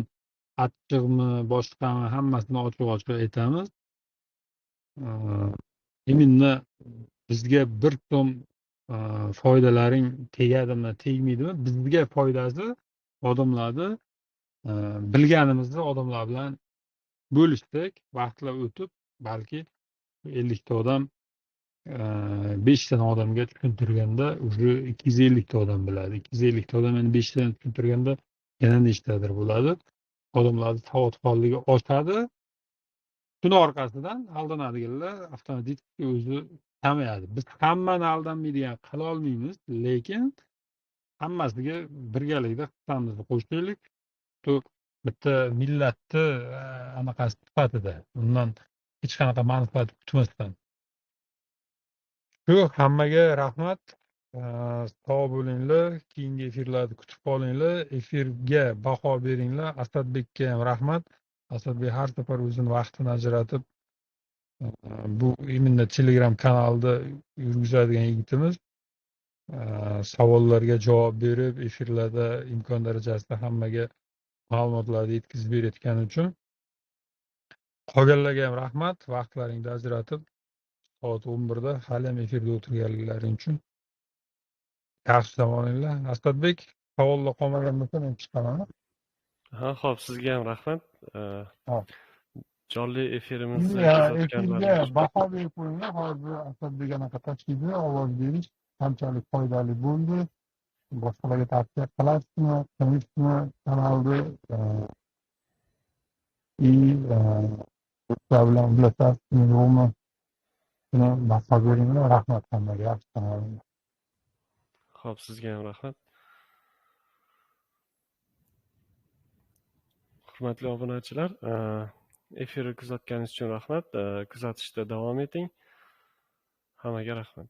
achchiqmi, boshqami hammasini ochiq aytamiz. Именно bizga bir so'm foydalaring tegadimi, tegmaydimi? Bizga foydasi odamlarni bilganimizni odamlar bilan bo'lishdik. Vaqtlar o'tib, balki 50 ta odam 5 ta odamga tushuntirganda уже 250 ta odam biladi. 250 ta odam endi 5 tadan tushuntirganda yana nechtadir bo'ladi. Odamlarning savodxonligi oshadi. Shuni orqasidan aldanadiganlar avtomatik o'zi kamayadi. Biz hammani aldanmaydigan qila olmaymiz, lekin hammasiga birgalikda hissamizni qo'shaylik. Bitta millatni anaqasi sifatida undan hech qanaqa manfaat kutmasdan. Shu, hammaga rahmat. Sog' bo'linglar. Keyingi efirlarni kutib qolinglar. Efirga baho beringlar. Asadbekka ham rahmat. Asadbek har safar o'zini vaqtini ajratib bu именно Telegram kanalida yurgizadigan yigitimiz. Savollarga javob berib, efirlarda imkon darajasida hammaga ma'lumotlarni yetkazib berayotgani uchun. Qolganlarga ham rahmat. Vaqtlaringni ajratib soat 11 da hali ham efirda o'tirganliklaring uchun. Yaxshi dam olinglar. Asadbek, savollar qolmagan bo'lsa men chiqaman. Xo'p, sizga ham rahmat. Jonli efirimizni Efirga baho berib qo'yinglar. Hozir Asadbek anaqa tashkilda ovoz berish qanchalik foydali bo'ldi, boshqalarga tavsiya qilasizmi, qilishmi kanalni bilan ulasasizmi yo'qmi, shuni baho beringlar. Rahmat hammaga. Yaxshi dam olinglar. Xo'p, sizga ham rahmat. Hurmatli obunachilar, efirni kuzatganingiz uchun rahmat. Kuzatishda davom eting. Hammaga rahmat.